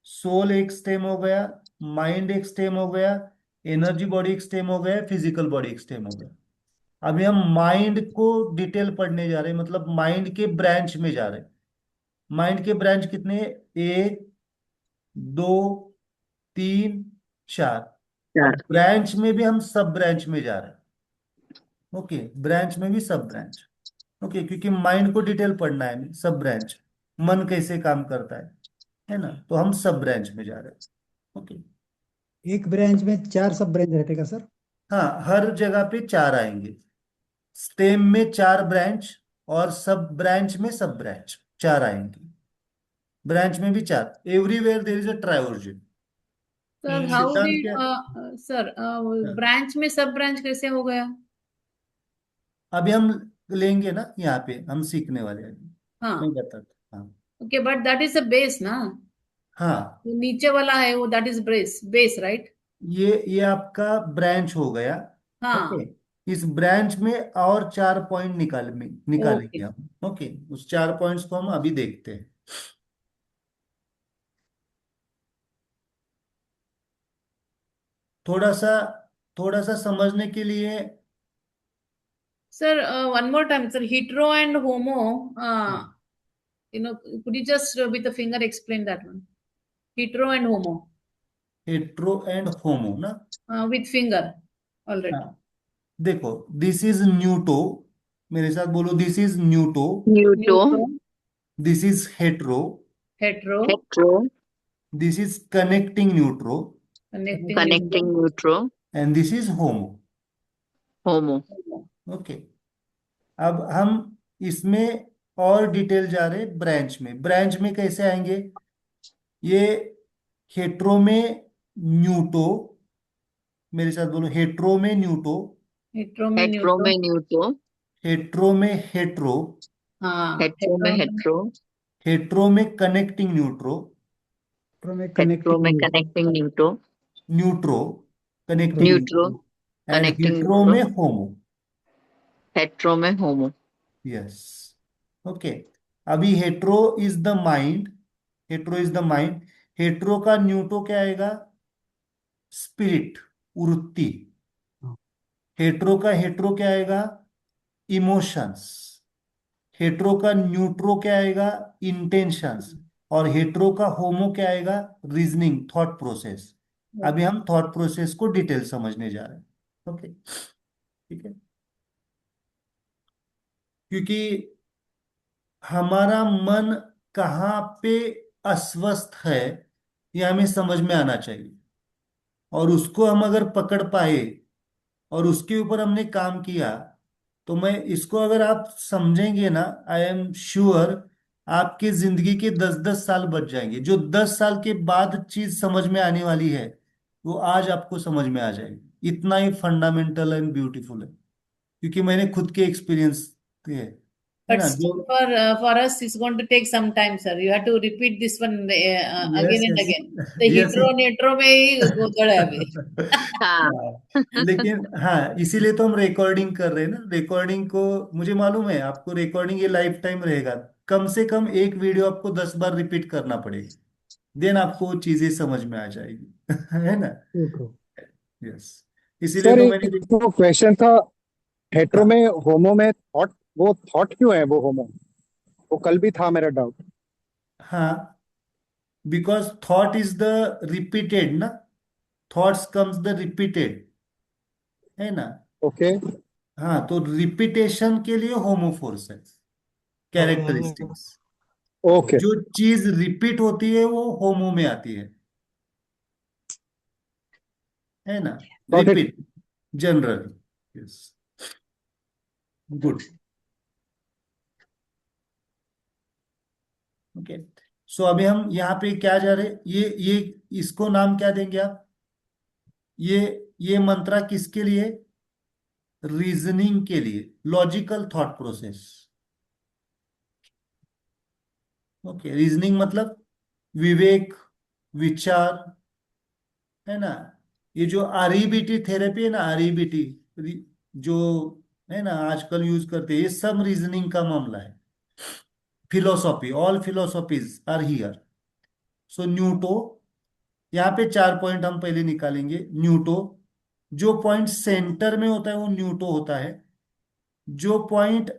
सोल एक स्टेम हो गया, माइंड एक स्टेम हो गया, एनर्जी बॉडी एक स्टेम हो गया, फिजिकल बॉडी एक स्टेम हो गया। अभी हम माइंड को डिटेल पढ़ने जा रहे हैं, मतलब माइंड के ब्रांच में जा रहे हैं। माइंड के ब्रांच कितने? 1, 2, 3, 4। अब चार। ब्रांच में भी हम सब ब्रांच में जा रहे हैं। ओके, ब्रांच में भी सब ब्रांच। ओके, क्योंकि माइंड को डिटेल पढ़ना है, सब ब्रांच, मन कैसे काम करता है ना, तो हम सब ब्रांच में जा रहे हैं। ओके, एक ब्रांच में 4 सब ब्रांच रहते का सर? हाँ, हर जगह पे 4 आएंगे। स्टेम में 4 ब्रांच, और सब ब्रांच में सब ब्रांच 4 आएंगे। ब्रांच में भी 4, एवरीवेयर देयर इज अ ट्रायोर्जिन। सर हाउ सिद्धांत क्या? डिड सर हाँ, ब्रांच में सब ब्रांच कैसे हो गया? अभी हम लेंगे ना, यहाँ पे हम सीखने वाले हैं। मैं हाँ, बताता, हाँ। Okay, but that is a base ना? हाँ, जो नीचे वाला है वो that is base, base right? ये आपका ब्रांच हो गया। ओके, हाँ। इस ब्रांच में और 4 पॉइंट निकालेंगे Okay. हम। ओके, उस 4 पॉइंट्स को हम अभी देखते हैं। थोड़ा सा थोड़ा सा समझने के लिए। Sir, one more time, sir. Hetero and homo. Could you just with the finger explain that one? Hetero and homo. Hetero and homo ना। With finger. All right. हाँ, देखो, दिस इज न्यूटो। मेरे साथ बोलो, this is neuto. Neuto, Neutral, this is hetero. hetero, hetero, this is connecting neutro. connecting connecting neutral. Neutro, and this is homo. Homo. Okay, अब हम इसमें और डिटेल जा रहे, ब्रांच में कैसे आएंगे? ये हेट्रो में न्यूटो। मेरे साथ बोलो, हेट्रो में न्यूटो। Hetero में हेट्रो neutral. में न्यूट्रो, हेट्रो में हेट्रो। हाँ, हेट्रो में हेट्रो, हेट्रो में कनेक्टिंग न्यूट्रो। में हेट्रो कनेक्टिंग में neutral connecting neutro, neutro neutral connecting neutro, neutro. And connecting hetero neutro, में होमो। हेट्रो में होमो। यस। ओके, अभी hetero is the mind. Hetero is the mind. Hetero का neutro क्या आएगा? Spirit, वृत्ति। Hetero क्या आएगा? इमोशंस। हेट्रो का न्यूट्रो क्या आएगा? इंटेंशंस। और हेट्रो का होमो क्या आएगा? Reasoning, thought process. अभी हम थॉट प्रोसेस को डिटेल समझने जा रहे हैं। ओके, ठीक है। क्योंकि हमारा मन कहाँ पे अस्वस्थ है, ये हमें समझ में आना चाहिए। और उसको हम अगर पकड़ पाए और उसके ऊपर हमने काम किया, तो मैं इसको अगर आप समझेंगे ना, आई एम श्योर आपके जिंदगी के 10-10 साल बच जाएंगे। जो 10 साल के बाद चीज समझ में आने वाली है, वो आज आपको समझ में आ जाएगी। इतना ही फंडामेंटल एंड ब्यूटीफुल है, क्योंकि मैंने खुद के एक्सपीरियंस है but ना जो। still for us, it's going to take some time, sir. You have to repeat this one again yes, and yes, again. The yes. hetero Nitro में ही गोदड़ है अभी. हाँ। लेकिन हाँ, इसीलिए तो हम रिकॉर्डिंग कर रहे हैं ना। रिकॉर्डिंग को, मुझे मालूम है आपको रिकॉर्डिंग ये लाइफ टाइम रहेगा। कम से कम एक वीडियो आपको 10 बार रिपीट करना पड़ेगा, देन आपको वो चीजें समझ में आ जाएगी। है ना। न्यूट्रल यस, इसीलिए सर तो एक मैंने। तो क्वेश्चन था, हेट्रो हाँ, में होमो में थॉट, वो थॉट क्यों है वो होमो? वो कल भी था मेरा डाउट। हाँ, because thought is the repeated ना। थॉट्स कम्स द रिपीटेड, है ना। ओके। हाँ, तो रिपीटेशन के लिए होमोफोर्स है, कैरेक्टरिस्टिक्स। ओके। जो चीज रिपीट होती है वो होमो में आती है ना। Got it. Repeat, generally. Yes, good. Okay, so अभी हम यहाँ पे क्या जा रहे, ये इसको नाम क्या देंगे आप? ये ये मंत्रा किसके लिए? रीजनिंग के लिए, logical thought process. Okay, reasoning मतलब विवेक, विचार, है ना। ये जो आरईबीटी थेरेपी है ना, आरईबीटी जो है ना आजकल यूज करते हैं, ये सब रीजनिंग का मामला है। Philosophy, all philosophies are here. So neuto, यहाँ पे 4 पॉइंट हम पहले निकालेंगे। न्यूटो, जो पॉइंट सेंटर में होता है वो न्यूटो होता है। जो पॉइंट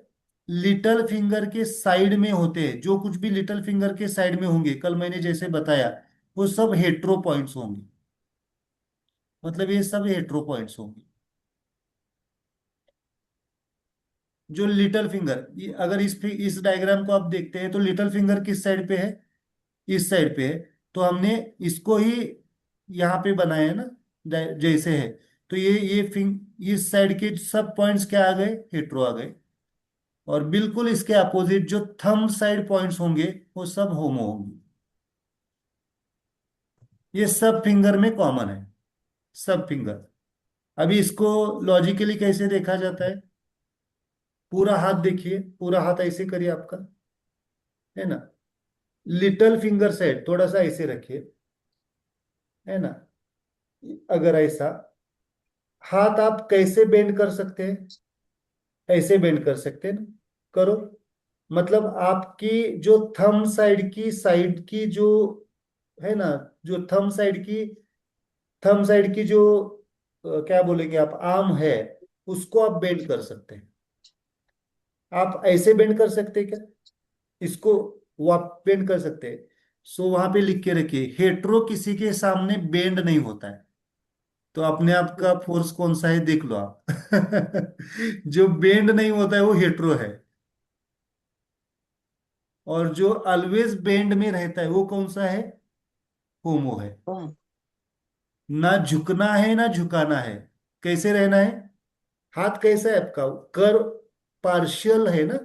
लिटल फिंगर के साइड में होते हैं, जो कुछ भी लिटल फिंगर के साइड में होंगे, कल मैंने जैसे बताया, वो सब हेट्रो पॉइंट्स होंगे। मतलब ये सब हेट्रो पॉइंट्स होंगे। जो लिटल फिंगर, अगर इस डायग्राम को आप देखते हैं, तो लिटल फिंगर किस साइड पे है? इस साइड पे है। तो हमने इसको ही यहाँ पे बनाया है ना, जैसे है। तो ये इस साइड के सब पॉइंट्स क्या आ गए? हेट्रो आ गए। और बिल्कुल इसके अपोजिट जो थंब साइड पॉइंट्स होंगे, वो सब होमो होंगे। ये सब फिंगर में कॉमन है, सब फिंगर। अभी इसको लॉजिकली कैसे देखा जाता है? पूरा हाथ देखिए, पूरा हाथ ऐसे करिए आपका, है ना। लिटल फिंगर साइड थोड़ा सा ऐसे रखिए, है ना। अगर ऐसा हाथ आप कैसे बेंड कर सकते हैं? ऐसे बेंड कर सकते हैं ना? करो। मतलब आपकी जो थंब साइड की जो है ना, जो थंब साइड की जो क्या बोलेंगे आप, आर्म है, उसको आप बेंड कर सकते हैं। आप ऐसे बेंड कर सकते हैं क्या? इसको वो आप बेंड कर सकते हैं। सो वहां पे लिख के रखिए, हेट्रो किसी के सामने बेंड नहीं होता है। तो अपने आप का फोर्स कौन सा है देख लो आप। जो बेंड नहीं होता है वो हेट्रो है। और जो ऑलवेज बेंड में रहता है वो कौन सा है? होमो है। ना झुकना है ना झुकाना है। कैसे रहना है? हाथ कैसा है आपका? कर पार्शियल है ना,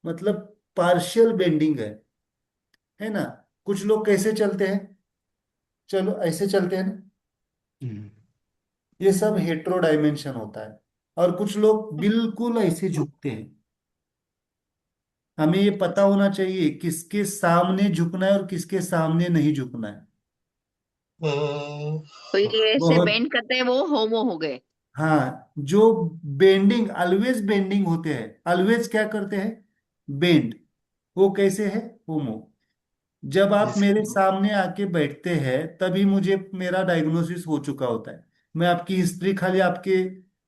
मतलब पार्शियल बेंडिंग है ना? कुछ लोग कैसे चलते हैं? चलो ऐसे चलते हैं ना। हम्म। ये सब हेट्रो डायमेंशन होता है। और कुछ लोग बिल्कुल ऐसे झुकते हैं। हमें ये पता होना चाहिए किसके सामने झुकना है और किसके सामने नहीं झुकना है। तो ये ऐसे बहुत। बेंड करते हैं वो होमो हो गए। हाँ, जो बेंडिंग ऑलवेज बेंडिंग होते हैं, ऑलवेज क्या करते हैं? बेंड। वो कैसे है? होमो। जब आप मेरे सामने आके बैठते हैं तभी मुझे मेरा डायग्नोसिस हो चुका होता है। मैं आपकी हिस्ट्री खाली आपके,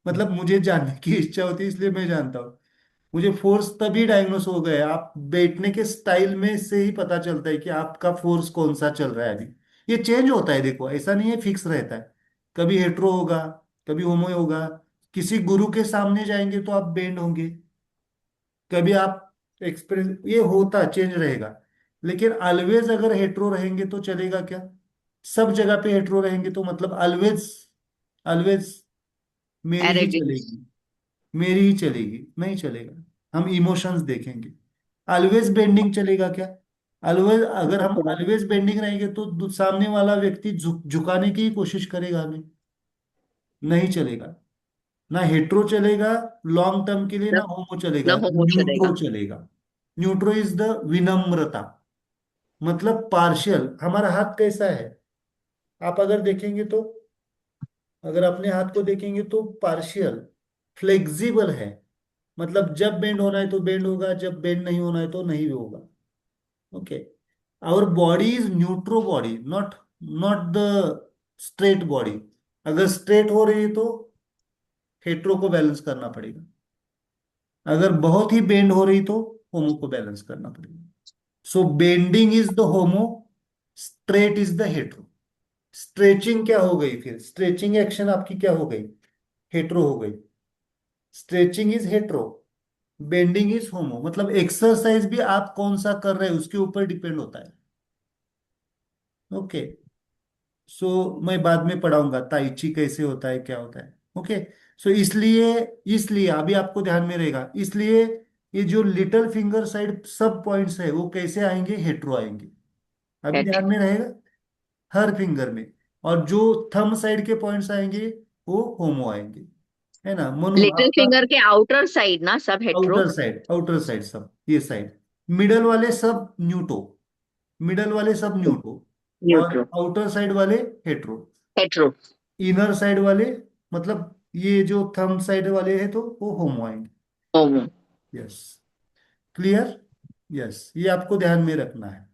मतलब मुझे जानने की इच्छा होती है इसलिए मैं जानता हूँ। मुझे फोर्स तभी डायग्नोस हो गया, आप बैठने के स्टाइल में से ही पता चलता है कि आपका फोर्स कौन सा चल रहा है अभी। ये चेंज होता है, देखो ऐसा नहीं है फिक्स रहता है। कभी हेट्रो होगा, कभी होमो होगा। किसी गुरु के सामने जाएंगे तो आप बेंड होंगे। कभी आप एक्सप्रेस, ये होता चेंज रहेगा। लेकिन ऑलवेज अगर हेट्रो रहेंगे तो चलेगा क्या? सब जगह पे हेट्रो रहेंगे तो मतलब ऑलवेज, ऑलवेज मेरी ही एरोगेंस। चलेगी, मेरी ही चलेगी? नहीं चलेगा। हम इमोशंस देखेंगे। ऑलवेज बेंडिंग चलेगा क्या? ऑलवेज, अगर हम ऑलवेज बेंडिंग रहेंगे तो सामने वाला व्यक्ति झुकाने की ही कोशिश करेगा हमें। नहीं चलेगा। ना हेट्रो चलेगा लॉन्ग टर्म के लिए, ना न, होमो न चलेगा, होमो न्यूट्रो चलेगा। चलेगा। न्यूट्रो इज द विनम्रता, मतलब पार्शियल। हमारा हाथ कैसा है? आप अगर देखेंगे तो, अगर अपने हाथ को देखेंगे तो पार्शियल, फ्लेक्सिबल है। मतलब जब बेंड होना है तो बेंड होगा, जब बेंड नहीं होना है तो नहीं भी होगा। Okay. Our body is neutro body, not not the straight body. अगर स्ट्रेट हो रही है तो हेट्रो को बैलेंस करना पड़ेगा। अगर बहुत ही बेंड हो रही तो होमो को बैलेंस करना पड़ेगा। So bending is the homo, straight is the hetero. Stretching क्या हो गई? फिर स्ट्रेचिंग एक्शन आपकी क्या हो गई? हेट्रो हो गई। Stretching is hetero, bending is homo. मतलब एक्सरसाइज भी आप कौन सा कर रहे हैं उसके ऊपर डिपेंड होता है। ओके। सो मैं बाद में पढ़ाऊंगा ताइची कैसे होता है, क्या होता है। ओके। सो इसलिए, इसलिए अभी आपको ध्यान में रहेगा, इसलिए ये जो लिटिल फिंगर साइड सब पॉइंट्स है वो कैसे आएंगे? हेट्रो आएंगे। अभी ध्यान में रहेगा, हर फिंगर में। और जो थंब साइड के पॉइंट्स आएंगे वो होमो आएंगे। है ना मनु लिटिल आपका? फिंगर के आउटर साइड ना सब हेट्रो। आउटर साइड सब, ये साइड। मिडल वाले सब न्यूटो, मिडल वाले सब न्यूटो। और न्यूट्रो। आउटर साइड वाले हेट्रो। हेट्रो। इनर साइड वाले, मतलब ये जो थंब साइड वाले हैं तो वो होमो आएंगे। होमो। यस। क्लियर? यस, ये आपको ध्यान में रखना है।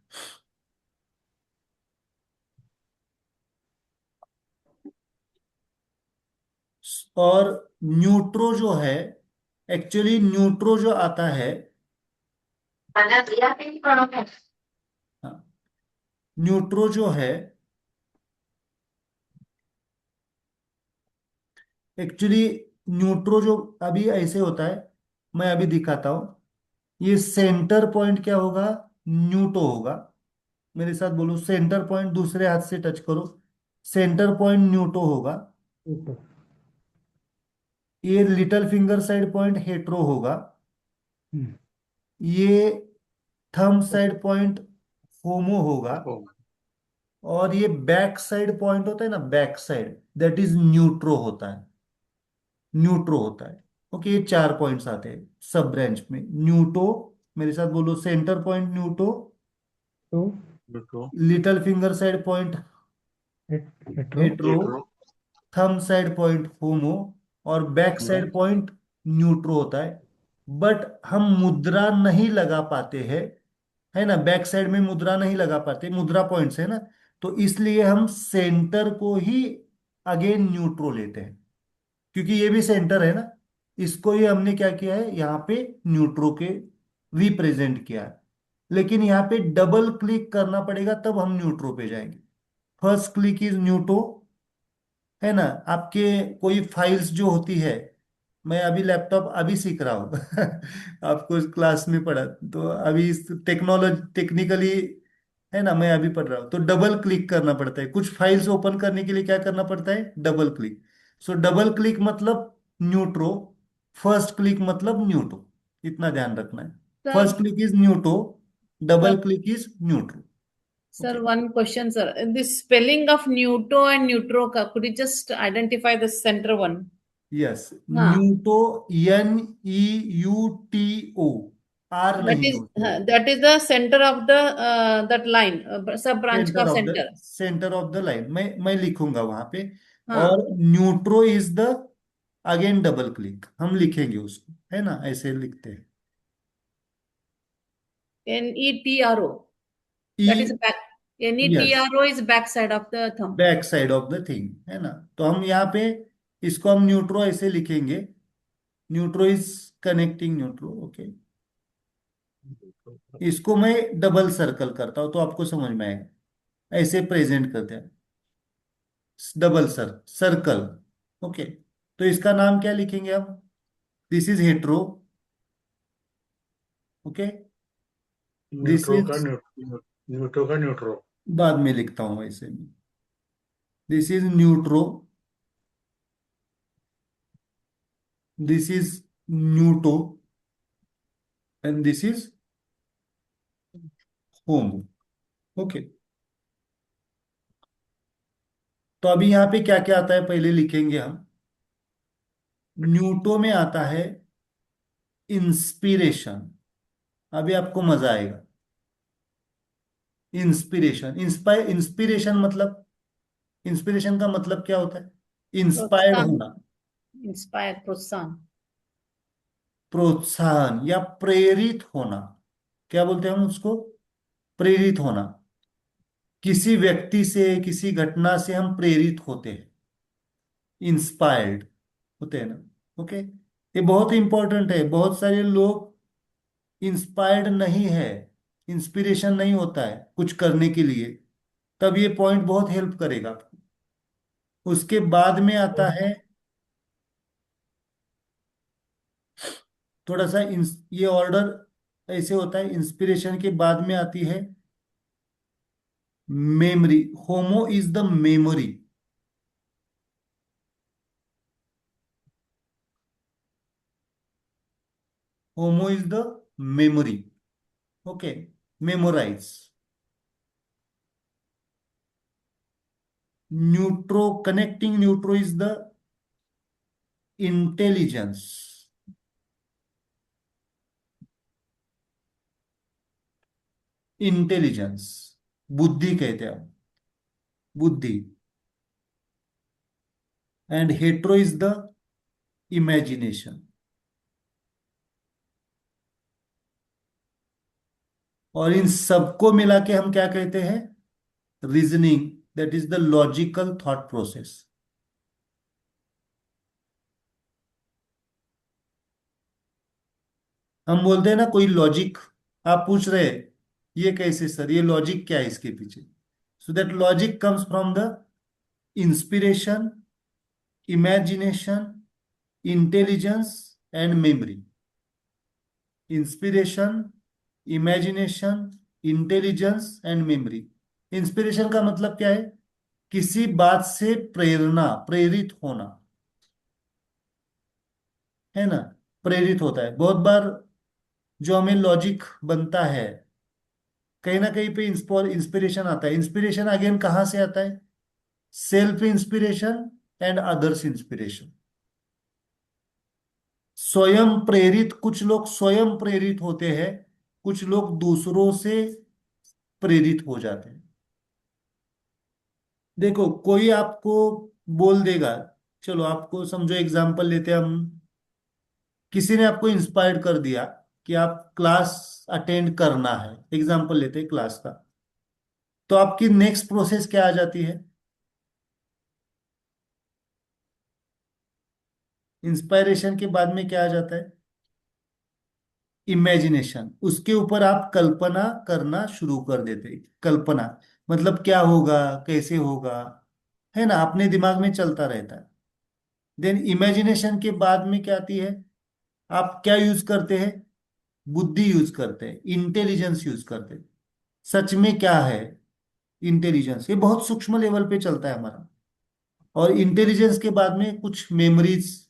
और न्यूट्रो जो है, एक्चुअली न्यूट्रो जो आता है, न्यूट्रो जो है एक्चुअली, न्यूट्रो जो अभी ऐसे होता है, मैं अभी दिखाता हूं। ये सेंटर पॉइंट क्या होगा? न्यूटो होगा। मेरे साथ बोलो, सेंटर पॉइंट, दूसरे हाथ से टच करो। सेंटर पॉइंट न्यूटो होगा। ऊपर। ये little finger side point hetero होगा। हम्म। ये थंब साइड पॉइंट होमो होगा। और ये बैक साइड पॉइंट होता है ना, बैक साइड, दैट इज न्यूट्रो होता है। न्यूट्रो होता है। ओके, ये चार पॉइंट्स आते हैं सब ब्रांच में। न्यूटो, मेरे साथ बोलो, सेंटर पॉइंट न्यूटो, तो neutro, little finger side point hetero. Hetero, hetero, thumb side point homo, और बैक साइड पॉइंट न्यूट्रो होता है। बट हम मुद्रा नहीं लगा पाते हैं, है ना, बैक साइड में मुद्रा नहीं लगा पाते, मुद्रा पॉइंट्स है ना, तो इसलिए हम सेंटर को ही अगेन न्यूट्रो लेते हैं, क्योंकि ये भी सेंटर है ना, इसको ही हमने क्या किया है यहाँ पे न्यूट्रो के रिप्रेजेंट किया है। लेकिन यहाँ पे डबल क्लिक करना पड़ेगा तब हम न्यूट्रो पे जाएंगे। फर्स्ट क्लिक इज न्यूट्रो, है ना। आपके कोई फाइल्स जो होती है, मैं अभी लैपटॉप अभी सीख रहा हूँ आपको इस क्लास में पढ़ा, तो अभी इस टेक्नोलॉजी टेक्निकली, है ना, मैं अभी पढ़ रहा हूँ, तो डबल क्लिक करना पड़ता है कुछ फाइल्स ओपन करने के लिए। क्या करना पड़ता है? Double click. सो डबल क्लिक मतलब न्यूट्रो, फर्स्ट क्लिक मतलब न्यूट्रो, इतना ध्यान रखना है। Sir, first click is neutro, double sir, click is neutro. sir, okay. one question, sir. This spelling of neutro and neutro, could you just identify the center one? Yes, हाँ, न्यूटो, NEUTO, are नहीं use होगा। that is the center of the that line, sub branch center का of the center. Center of the line, मैं लिखूंगा वहां पे। हाँ, और neutro is the, again double click हम लिखेंगे उसको, है ना, ऐसे लिखते हैं। NETRO. ई, That is back. यस, NETRO is back side of the thumb. Back side of the thing, है ना। तो हम यहाँ पे इसको हम न्यूट्रो ऐसे लिखेंगे, न्यूट्रो इज कनेक्टिंग न्यूट्रो। ओके, इसको मैं डबल सर्कल करता हूं तो आपको समझ में आएगा, ऐसे प्रेजेंट करते हैं, डबल सर्कल। ओके, तो इसका नाम क्या लिखेंगे हम? This is hetero. Okay, this neutro का इज, न्यूट्रो का न्यूट्रो। बाद में लिखता हूं ऐसे में, this is neutro, this is neuto, and this is home. Okay, तो अभी यहाँ पे क्या क्या आता है पहले लिखेंगे हम। न्यूटो में आता है इंस्पिरेशन, अभी आपको मजा आएगा। इंस्पिरेशन, इंस्पिरेशन मतलब, इंस्पिरेशन का मतलब क्या होता है? इंस्पायर्ड प्रोत्साहन, होना, inspire, प्रोत्साहन. प्रोत्साहन या प्रेरित होना। क्या बोलते हैं हम उसको? प्रेरित होना। किसी व्यक्ति से, किसी घटना से हम प्रेरित होते हैं, इंस्पायर्ड होते हैं ना। ओके, ये बहुत इंपॉर्टेंट है। बहुत सारे लोग इंस्पायर्ड नहीं है, इंस्पिरेशन नहीं होता है कुछ करने के लिए, तब ये पॉइंट बहुत हेल्प करेगा आपको। उसके बाद में आता है थोड़ा सा ये ऑर्डर ऐसे होता है, इंस्पिरेशन के बाद में आती है memory. Homo is the memory, homo is the memory. Okay, memorize. Neutro, connecting neutro is the intelligence, intelligence, बुद्धि कहते हैं हम, बुद्धि। And hetero is the imagination. और इन सबको मिला के हम क्या कहते हैं? Reasoning, that is the logical thought process. हम बोलते हैं ना कोई लॉजिक, आप पूछ रहे हैं ये कैसे सर, ये लॉजिक क्या है इसके पीछे? So that logic comes from the inspiration, imagination, intelligence and memory. Inspiration, imagination, intelligence and memory. Inspiration का मतलब क्या है? किसी बात से प्रेरणा, प्रेरित होना, है ना, प्रेरित होता है बहुत बार। जो हमें लॉजिक बनता है, कहीं ना कहीं पे इंस्पिरेशन आता है। इंस्पिरेशन अगेन कहाँ से आता है? Self inspiration and others inspiration. स्वयं प्रेरित, कुछ लोग स्वयं प्रेरित होते हैं, कुछ लोग दूसरों से प्रेरित हो जाते हैं। देखो, कोई आपको बोल देगा चलो आपको समझो, एग्जाम्पल लेते हैं हम। किसी ने आपको इंस्पायर कर दिया कि आप क्लास अटेंड करना है, एग्जाम्पल लेते हैं क्लास का। तो आपकी नेक्स्ट प्रोसेस क्या आ जाती है? इंस्पायरेशन के बाद में क्या आ जाता है? इमेजिनेशन। उसके ऊपर आप कल्पना करना शुरू कर देते हैं। कल्पना मतलब क्या होगा, कैसे होगा, है ना, अपने दिमाग में चलता रहता है। देन इमेजिनेशन के बाद में क्या आती है? आप क्या यूज करते हैं? बुद्धि यूज करते हैं, इंटेलिजेंस यूज करते हैं। सच में क्या है इंटेलिजेंस? ये बहुत सूक्ष्म लेवल पे चलता है हमारा। और इंटेलिजेंस के बाद में कुछ मेमोरीज,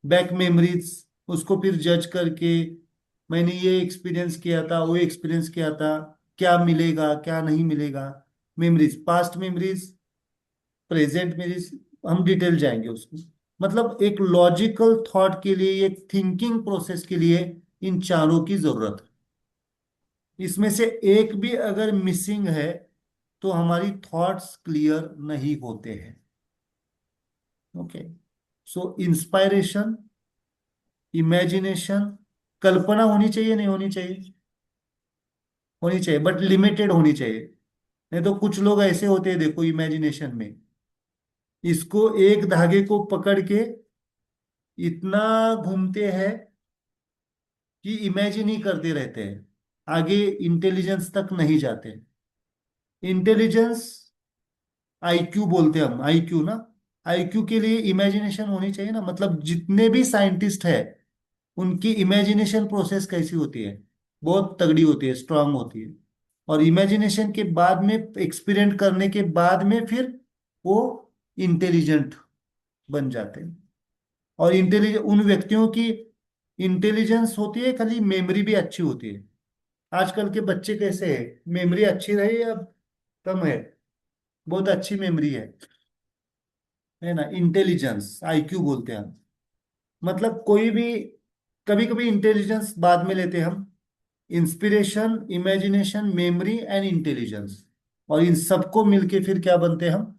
बैक मेमोरीज, उसको फिर जज करके मैंने ये एक्सपीरियंस किया था, वो एक्सपीरियंस किया था, क्या मिलेगा क्या नहीं मिलेगा। Memories, past memories, present memories, हम डिटेल जाएंगे उसको। मतलब एक लॉजिकल थॉट के लिए, एक थिंकिंग प्रोसेस के लिए इन चारों की जरूरत है। इसमें से एक भी अगर मिसिंग है तो हमारी थॉट्स क्लियर नहीं होते हैं। ओके। सो इंस्पायरेशन, इमेजिनेशन, कल्पना होनी चाहिए नहीं होनी चाहिए? होनी चाहिए, बट लिमिटेड होनी चाहिए। नहीं तो कुछ लोग ऐसे होते हैं, देखो, इमेजिनेशन में इसको एक धागे को पकड़ के इतना घूमते हैं कि इमेजिन ही करते रहते हैं, आगे इंटेलिजेंस तक नहीं जाते। इंटेलिजेंस, आईक्यू बोलते हैं हम, आईक्यू ना। आईक्यू के लिए इमेजिनेशन होनी चाहिए ना। मतलब जितने भी साइंटिस्ट है उनकी इमेजिनेशन प्रोसेस कैसी होती है? बहुत तगड़ी होती है, स्ट्रांग होती है। और इमेजिनेशन के बाद में, एक्सपीरियंस करने के बाद में फिर वो इंटेलिजेंट बन जाते हैं। और इंटेलिजेंट उन व्यक्तियों की इंटेलिजेंस होती है, खाली मेमोरी भी अच्छी होती है। आजकल के बच्चे कैसे हैं, मेमोरी अच्छी रही या कम है? बहुत अच्छी मेमोरी है ना। इंटेलिजेंस, आईक्यू बोलते हैं हम। मतलब कोई भी, कभी कभी इंटेलिजेंस बाद में लेते हैं हम। Inspiration, imagination, memory and intelligence, और इन सबको मिलके फिर क्या बनते हैं हम?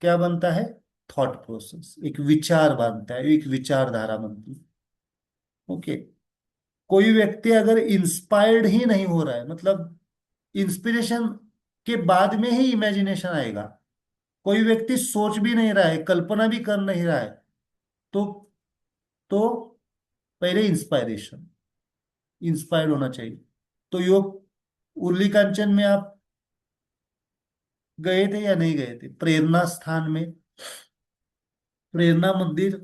क्या बनता है? थॉट प्रोसेस, एक विचार बनता है, एक विचारधारा बनती है। ओके। कोई व्यक्ति अगर इंस्पायर्ड ही नहीं हो रहा है, मतलब इंस्पिरेशन के बाद में ही इमेजिनेशन आएगा, कोई व्यक्ति सोच भी नहीं रहा है, कल्पना भी कर नहीं रहा है, तो तो पहले इंस्पायरेशन, इंस्पायर्ड होना चाहिए। तो योग उर्ली कांचन में आप गए थे या नहीं गए थे? प्रेरणा स्थान में, प्रेरणा मंदिर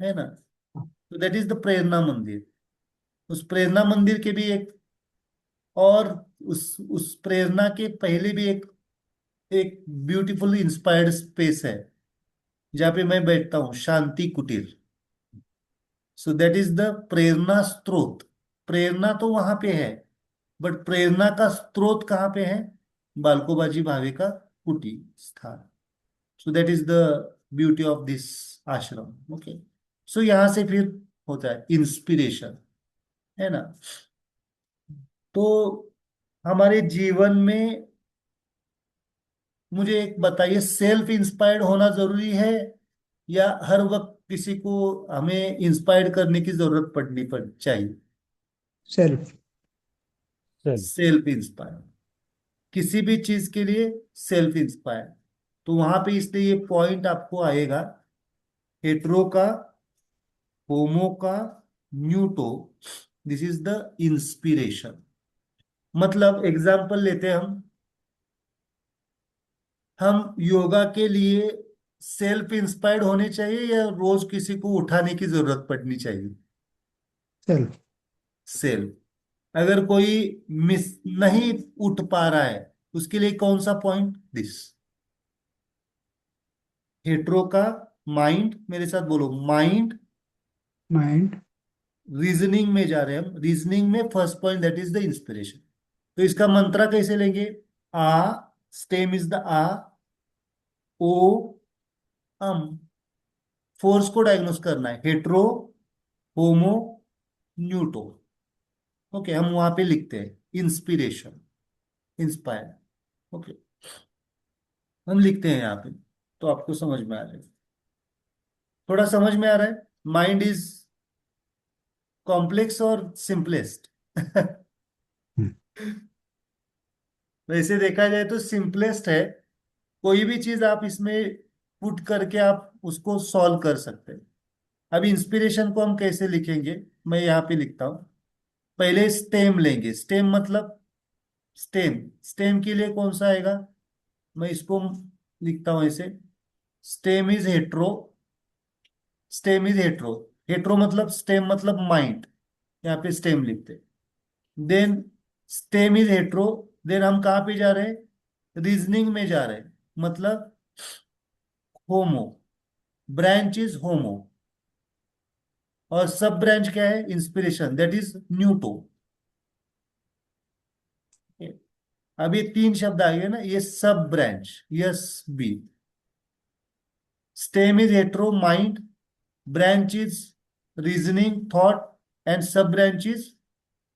है ना। तो दैट इज द प्रेरणा मंदिर। उस प्रेरणा मंदिर के भी एक, और उस प्रेरणा के पहले भी एक एक ब्यूटीफुल इंस्पायर्ड स्पेस है जहाँ पे मैं बैठता हूँ, शांति कुटीर। सो दैट इज द प्रेरणा स्रोत। प्रेरणा तो वहां पे है, बट प्रेरणा का स्रोत कहाँ पे है? बालकोबाजी भावे का कुटी स्थान। So that is the beauty of this आश्रम। ओके। सो यहां से फिर होता है इंस्पिरेशन, है ना। तो हमारे जीवन में, मुझे एक बताइए, सेल्फ इंस्पायर्ड होना जरूरी है या हर वक्त किसी को हमें इंस्पायर्ड करने की जरूरत पड़ चाहिए? सेल्फ। सेल्फ। सेल्फ इंस्पायर, किसी भी चीज के लिए सेल्फ इंस्पायर। तो वहां पे इसलिए ये पॉइंट आपको आएगा, हेट्रो का, होमो का, न्यूटो, दिस इज द इंस्पिरेशन। मतलब एग्जाम्पल लेते हैं हम योगा के लिए सेल्फ इंस्पायर्ड होने चाहिए या रोज किसी को उठाने की जरूरत पड़नी चाहिए? सेल्फ। सेल्फ। अगर कोई मिस नहीं उठ पा रहा है, उसके लिए कौन सा पॉइंट? दिस हेट्रो का, माइंड, मेरे साथ बोलो, माइंड। माइंड। रीजनिंग में जा रहे हैं हम, रीजनिंग में first point that is the inspiration. तो इसका मंत्रा कैसे लेंगे? आ, स्टेम इज द आ, ओ, अम। फोर्स को डायग्नोस करना है, हेट्रो, होमो, न्यूटो। ओके, हम वहां पे लिखते हैं इंस्पिरेशन, इंस्पायर। ओके, हम लिखते हैं यहाँ पे। तो आपको समझ में आ जाएगा। थोड़ा समझ में आ रहा है? माइंड इज कॉम्प्लेक्स और सिंपलेस्ट। हम्म, वैसे देखा जाए तो सिंपलेस्ट है। कोई भी चीज आप इसमें पुट करके आप उसको सॉल्व कर सकते हैं। अब इंस्पिरेशन को हम कैसे लिखेंगे, मैं यहाँ पे लिखता हूँ। पहले स्टेम लेंगे। स्टेम मतलब स्टेम, स्टेम के लिए कौन सा आएगा, मैं इसको लिखता हूँ ऐसे। Stem is hetero, stem is hetero. Hetero मतलब स्टेम मतलब माइंड, यहाँ पे स्टेम लिखते। Then stem is hetero, then हम कहाँ पे जा रहे हैं, रीजनिंग में जा रहे हैं, मतलब होमो, ब्रांच इज होमो, और सब ब्रांच क्या है, इंस्पिरेशन, दैट इज न्यूटो। अब ये तीन शब्द आ गए ना, ये सब branch, yes B. Stem is hetero mind, branch is reasoning thought, and sub branch is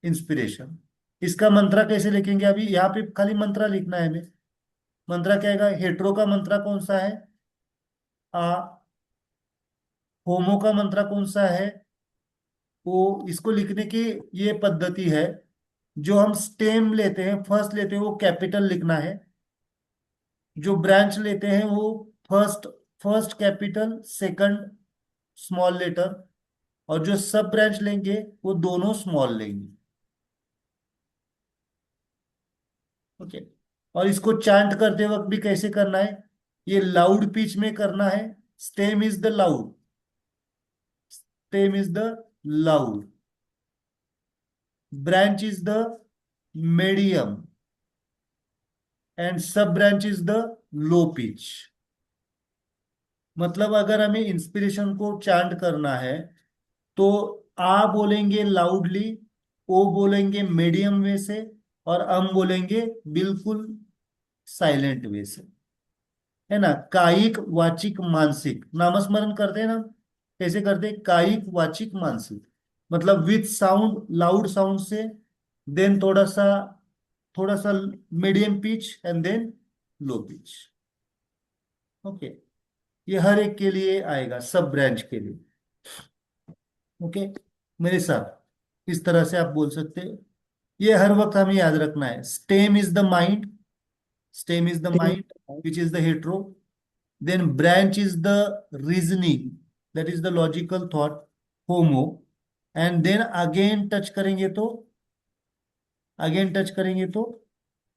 inspiration. इसका मंत्रा कैसे लिखेंगे, अभी यहाँ पे खाली मंत्रा लिखना है हमें। मंत्रा क्या आएगा, हेट्रो का मंत्रा कौन सा है, आ। होमो का मंत्रा कौन सा है, ओ। इसको लिखने की ये पद्धति है, जो हम स्टेम लेते हैं, फर्स्ट लेते हैं वो कैपिटल लिखना है। जो ब्रांच लेते हैं वो first, first capital, second small letter. और जो सब ब्रांच लेंगे वो दोनों स्मॉल लेंगे। ओके। और इसको चांट करते वक्त भी कैसे करना है, ये लाउड पिच में करना है। Stem is the loud, stem is the loud, branch is the medium, and sub branch is the low pitch. मतलब अगर हमें इंस्पिरेशन को चांट करना है तो आ बोलेंगे लाउडली, ओ बोलेंगे मीडियम वे से, और अम बोलेंगे बिल्कुल साइलेंट वे से। है ना, कायिक वाचिक मानसिक, नामस्मरण करते हैं ना, कैसे करते हैं, कायिक वाचिक मानसिक, मतलब विथ साउंड, लाउड साउंड से, देन थोड़ा सा medium pitch, and then low pitch. Okay. ये हर एक के लिए आएगा, सब ब्रांच के लिए। ओके, मेरे साथ इस तरह से आप बोल सकते हैं। ये हर वक्त हमें याद रखना है। Stem is the mind, stem is the ठीक। Mind which is the hetero. Then branch is the reasoning, that is the logical thought, homo. And then again touch करेंगे तो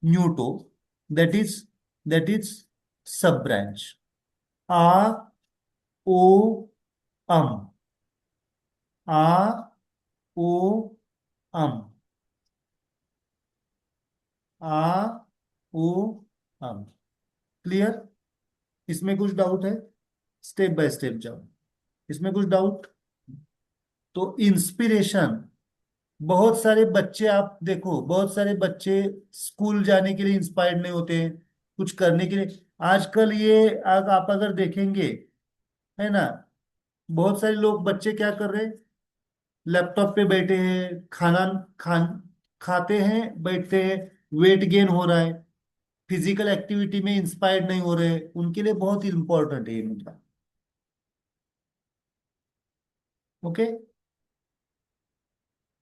न्यूटो, that is that is sub branch। आ, ओ, अम, आ, ओ, अम, आ, ओ, अम। क्लियर? इसमें कुछ डाउट है? स्टेप बाय स्टेप जाओ। इसमें कुछ डाउट? तो इंस्पिरेशन, बहुत सारे बच्चे, आप देखो बहुत सारे बच्चे स्कूल जाने के लिए इंस्पायर्ड नहीं होते हैं, कुछ करने के लिए। आजकल ये आप अगर देखेंगे, है ना, बहुत सारे लोग, बच्चे क्या कर रहे हैं, लैपटॉप पे बैठे हैं, खान खाते हैं, बैठते हैं, वेट गेन हो रहा है, फिजिकल एक्टिविटी में इंस्पायर्ड नहीं हो रहे। उनके लिए बहुत इंपॉर्टेंट है ये मुद्दा। ओके।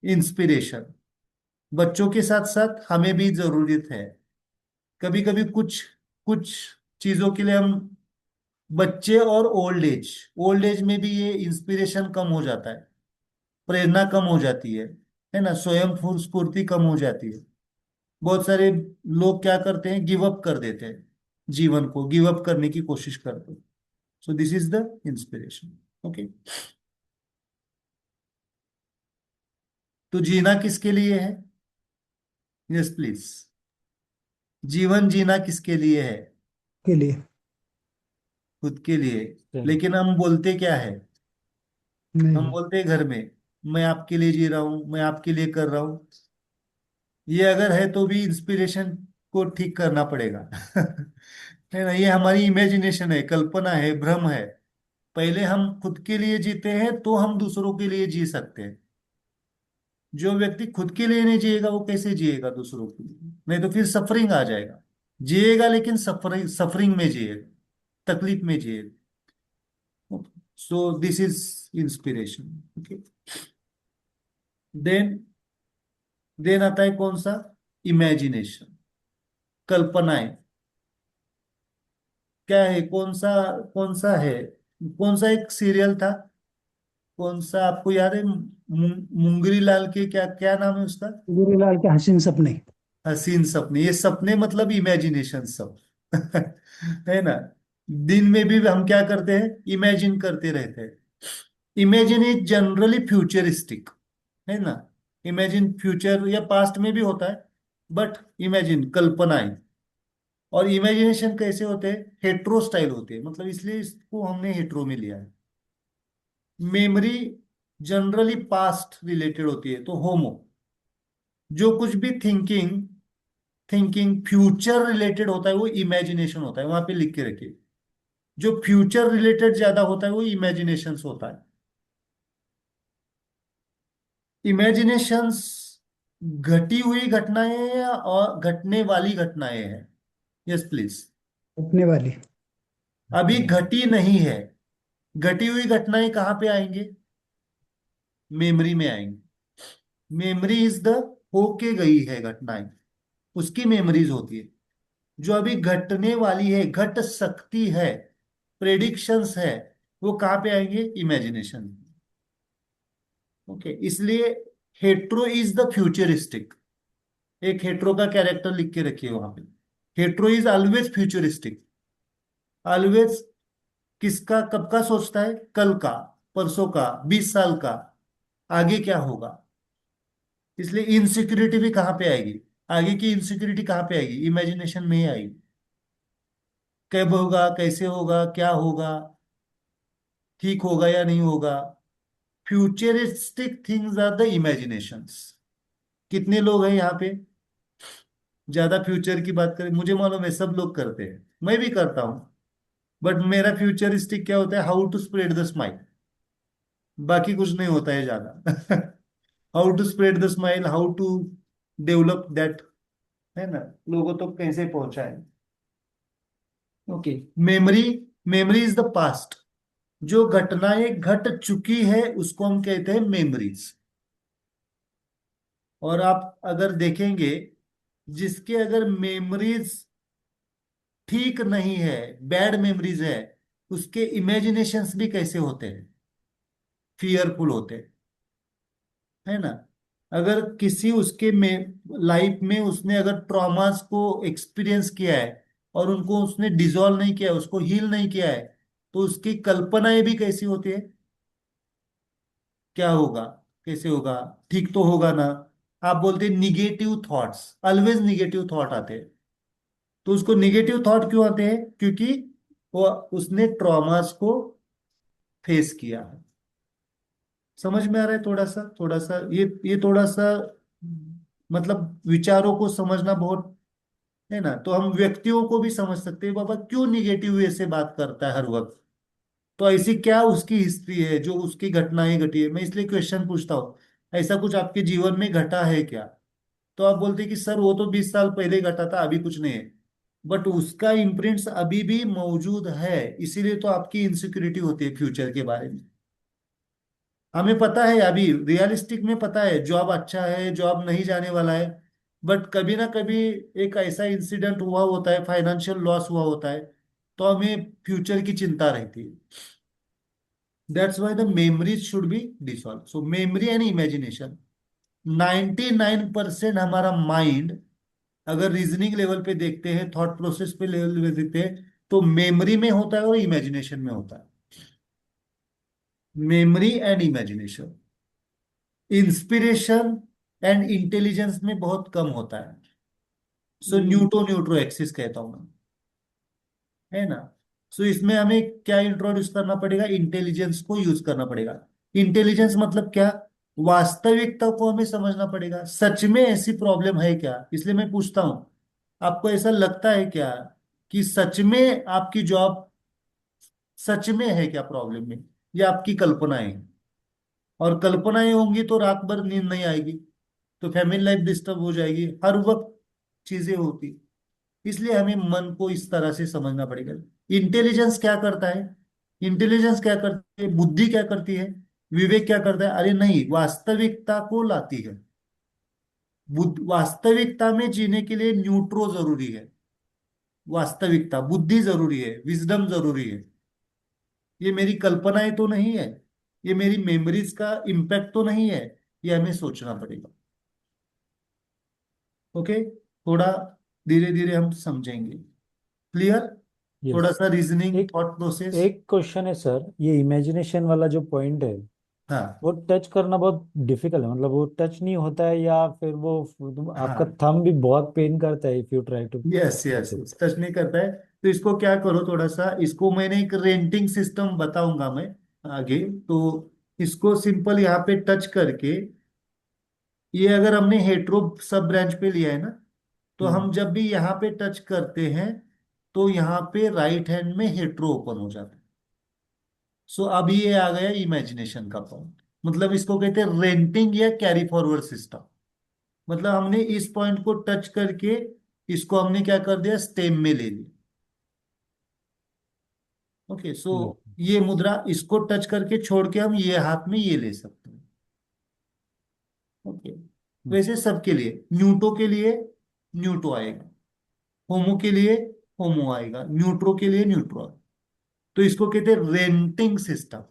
इंस्पिरेशन बच्चों के साथ साथ हमें भी जरूरत है। कभी कभी कुछ कुछ चीजों के लिए हम, बच्चे और ओल्ड एज में भी ये इंस्पिरेशन कम हो जाता है, प्रेरणा कम हो जाती है ना, स्वयं स्फूर्ति कम हो जाती है। बहुत सारे लोग क्या करते हैं, गिव अप कर देते हैं, जीवन को गिव अप करने की कोशिश करते हैं। सो this is the inspiration. Okay. तो जीना किसके लिए है, यस प्लीज। जीवन जीना किसके लिए है, के लिए। खुद के लिए। चलिए। लेकिन हम बोलते क्या है, हम नहीं। बोलते हैं घर में, मैं आपके लिए जी रहा हूं, मैं आपके लिए कर रहा हूं। ये अगर है तो भी इंस्पिरेशन को ठीक करना पड़ेगा। है ना, ये हमारी इमेजिनेशन है, कल्पना है, भ्रम है। पहले हम खुद के लिए जीते हैं तो हम दूसरों के लिए जी सकते हैं। जो व्यक्ति खुद के लिए नहीं जिएगा वो कैसे जिएगा दूसरों के लिए, नहीं तो फिर सफरिंग आ जाएगा। जिएगा लेकिन सफरिंग सफरिंग में जिएगा। तकलीफ में जिए। So this is inspiration. Okay, then then आता है कौन सा? इमेजिनेशन, कल्पनाएं। क्या है? कौन सा है? कौन सा एक सीरियल था? कौन सा आपको याद है? मुंगरी लाल के क्या क्या नाम है उसका? गुरुलाल के हसीन सपने। हसीन सपने। ये सपने मतलब इमेजिनेशन सब है ना। दिन में भी हम क्या करते हैं? इमेजिन करते रहते हैं। इमेजिन इज जनरली फ्यूचरिस्टिक, है ना। इमेजिन फ्यूचर या पास्ट में भी होता है, बट इमेजिन कल्पनाएं। और इमेजिनेशन कैसे होते हैं? हेट्रो स्टाइल होते हैं, मतलब इसलिए इसको हमने हेट्रो में लिया है। मेमोरी जनरली पास्ट रिलेटेड होती है, तो होमो। जो कुछ भी थिंकिंग थिंकिंग फ्यूचर रिलेटेड होता है वो इमेजिनेशन होता है, वहां पे लिख के रखिए। जो फ्यूचर रिलेटेड ज्यादा होता है वो इमेजिनेशन होता है। इमेजिनेशंस घटी हुई घटनाएं हैं या और घटने वाली घटनाएं हैं? Yes please. अपने वाली। अभी घटी नहीं है। घटी हुई घटनाएं कहाँ पे आएंगे? मेमोरी में आएंगे। मेमोरी इज द होके गई है घटनाएं, उसकी मेमोरीज होती है। जो अभी घटने वाली है, घट सकती है, प्रेडिक्शंस है, वो कहाँ पे आएंगे? इमेजिनेशन। ओके, इसलिए हेट्रो इज द फ्यूचरिस्टिक। एक हेट्रो का कैरेक्टर लिख के रखिए वहां पे। Hetero is always futuristic. Always किसका, कब का सोचता है? कल का, परसों का, 20 साल का, आगे क्या होगा। इसलिए इनसिक्योरिटी भी कहाँ पे आएगी? आगे की इनसिक्योरिटी कहाँ पे आएगी? इमेजिनेशन में ही आएगी। कब होगा, कैसे होगा, क्या होगा, ठीक होगा या नहीं होगा। Futuristic things are the imaginations. कितने लोग हैं यहाँ पे ज्यादा फ्यूचर की बात करें? मुझे मालूम है सब लोग करते हैं, मैं भी करता हूँ। बट मेरा फ्यूचरिस्टिक क्या होता है? How to spread the smile. बाकी कुछ नहीं होता है ज्यादा how to spread the smile, how to develop that, है ना, लोगों तो कैसे पहुंचाए। Okay, memory. Memory is the past. जो घटनाएं घट चुकी है उसको हम कहते हैं मेमोरीज। और आप अगर देखेंगे, जिसके अगर मेमोरीज ठीक नहीं है, बैड मेमोरीज है, उसके इमेजिनेशंस भी कैसे होते हैं? फियरफुल होते हैं, है ना। अगर किसी उसके में लाइफ में उसने अगर ट्रॉमास को एक्सपीरियंस किया है और उनको उसने डिसॉल्व नहीं किया है, उसको हील नहीं किया है, तो उसकी कल्पनाएं भी कैसी होती है? क्या होगा, कैसे होगा? ठीक तो होगा ना। आप बोलते हैं negative thoughts, always negative thought आते हैं। तो उसको निगेटिव थॉट क्यों आते हैं? क्योंकि वो उसने ट्रॉमास को फेस किया है। समझ में आ रहा है? थोड़ा सा ये थोड़ा सा मतलब विचारों को समझना बहुत, है ना। तो हम व्यक्तियों को भी समझ सकते हैं, बाबा क्यों निगेटिव वे से बात करता है हर वक्त। तो ऐसी क्या उसकी हिस्ट्री है जो उसकी घटनाएं घटी है? मैं इसलिए क्वेश्चन पूछता हूँ, ऐसा कुछ आपके जीवन में घटा है क्या? तो आप बोलते हैं कि सर वो तो 20 साल पहले घटा था, अभी कुछ नहीं है। बट उसका इम्प्रिंट्स अभी भी मौजूद है, इसीलिए तो आपकी इनसिक्योरिटी होती है फ्यूचर के बारे में। हमें पता है अभी रियलिस्टिक में पता है जॉब अच्छा है, जॉब नहीं जाने वाला है, बट कभी ना कभी एक ऐसा इंसिडेंट हुआ होता है, फाइनेंशियल लॉस हुआ होता है, तो हमें फ्यूचर की चिंता रहती है। That's why the memories should be dissolve. So memory and imagination, 99% हमारा माइंड, अगर रीजनिंग लेवल पे देखते हैं, थॉट प्रोसेस पे लेवल पे देखते हैं, तो मेमोरी में होता है और इमेजिनेशन में होता है। Memory and imagination. Inspiration and intelligence में बहुत कम होता है। सो न्यूटो न्यूट्रो एक्सिस कहता हूं मैं, है ना। सो इसमें हमें क्या इंट्रोड्यूस करना पड़ेगा? इंटेलिजेंस को यूज करना पड़ेगा। इंटेलिजेंस मतलब क्या? वास्तविकता को हमें समझना पड़ेगा, सच में ऐसी प्रॉब्लम है क्या। इसलिए मैं पूछता हूं, आपको ऐसा लगता है क्या कि सच में आपकी जॉब सच में है क्या प्रॉब्लम में, या आपकी कल्पनाएं हैं? और कल्पनाएं होंगी तो रात भर नींद नहीं आएगी, तो फैमिली लाइफ डिस्टर्ब हो जाएगी, हर वक्त चीजें होती। इसलिए हमें मन को इस तरह से समझना पड़ेगा। इंटेलिजेंस क्या करता है? इंटेलिजेंस क्या करती है? बुद्धि क्या करती है? विवेक क्या करता है? अरे नहीं, वास्तविकता को लाती है। वास्तविकता में जीने के लिए न्यूट्रो जरूरी है। वास्तविकता, बुद्धि जरूरी है, विजडम जरूरी है। ये मेरी कल्पनाएं तो नहीं है, ये मेरी मेमोरीज का इम्पैक्ट तो नहीं है। ये हमें सोचना पड़ेगा। ओके, थोड़ा धीरे धीरे हम समझेंगे। क्लियर? थोड़ा यस। सा रीजनिंग, एक थॉट प्रोसेस। एक क्वेश्चन है सर, ये इमेजिनेशन वाला जो पॉइंट है हाँ वो टच करना बहुत डिफिकल्ट है, मतलब वो टच नहीं होता है या फिर वो आपका हाँ, थंब भी बहुत पेन करता है if you try to yes yes touch it. Yes, touch नहीं करता है। तो इसको क्या करो, थोड़ा सा इसको मैंने एक रेंटिंग सिस्टम बताऊंगा मैं आगे। तो इसको सिंपल यहाँ पे टच करके, ये अगर हमने हेट्रो सब ब्रांच पे लिया है ना, तो हम जब भी यहाँ पे टच करते हैं तो यहाँ पे राइट हैंड में हेट्रो ओपन हो जाता है। सो अब ये आ गया इमेजिनेशन का पॉइंट। मतलब इसको कहते हैं रेंटिंग या कैरी फॉरवर्ड सिस्टम। मतलब हमने इस पॉइंट को टच करके इसको हमने क्या कर दिया, स्टेम में ले लिया। ओके, सो ये मुद्रा, इसको टच करके छोड़ के हम ये हाथ में ये ले सकते हैं। ओके, वैसे सबके लिए, न्यूटो के लिए न्यूटो आएगा, होमो के लिए होमो आएगा, न्यूट्रो के लिए न्यूट्रो आएगा। तो इसको कहते हैं रेंटिंग सिस्टम।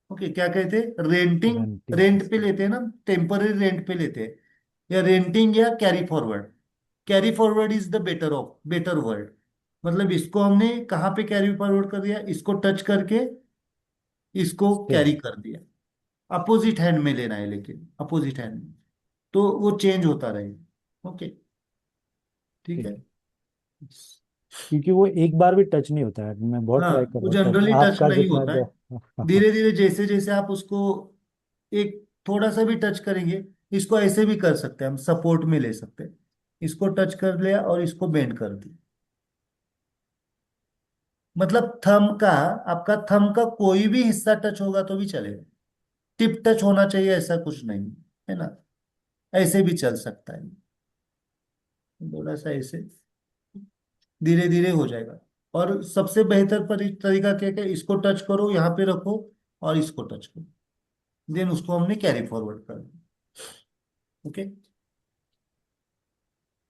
ओके, क्या कहते हैं? रेंटिंग। रेंटिंग रेंट पे सिस्टम। लेते हैं ना, टेम्पररी रेंट पे लेते हैं। या रेंटिंग या carry forward. Carry forward is the better word. मतलब इसको हमने कहाँ पे कैरी फॉरवर्ड कर दिया, इसको टच करके इसको सेम। कैरी कर दिया। अपोजिट हैंड में लेना है, लेकिन अपोजिट हैंड में, तो वो चेंज होता रहेगा। ओके, ठीक ठीक है। है, क्योंकि वो एक बार भी टच नहीं होता है, मैं बहुत हाँ, ट्राई कर वो रहा हूँ टच जनरली टच आपका नहीं जितना होता है। हाँ। धीरे धीरे जैसे जैसे आप उसको एक थोड़ा सा भी टच करेंगे, इसको ऐसे भी कर सकते हैं, हम सपोर्ट में ले सकते हैं। इसको टच कर लिया और इसको बेंड कर दिया। मतलब थंब का, आपका थंब का कोई भी हिस्सा टच होगा तो भी चलेगा। टिप टच होना चाहिए ऐसा कुछ नहीं है ना। ऐसे भी चल सकता है, थोड़ा सा ऐसे, धीरे धीरे हो जाएगा। और सबसे बेहतर तरीका क्या है, इसको टच करो, यहाँ पे रखो और इसको टच करो, देन उसको हमने कैरी फॉरवर्ड कर दिया। Okay,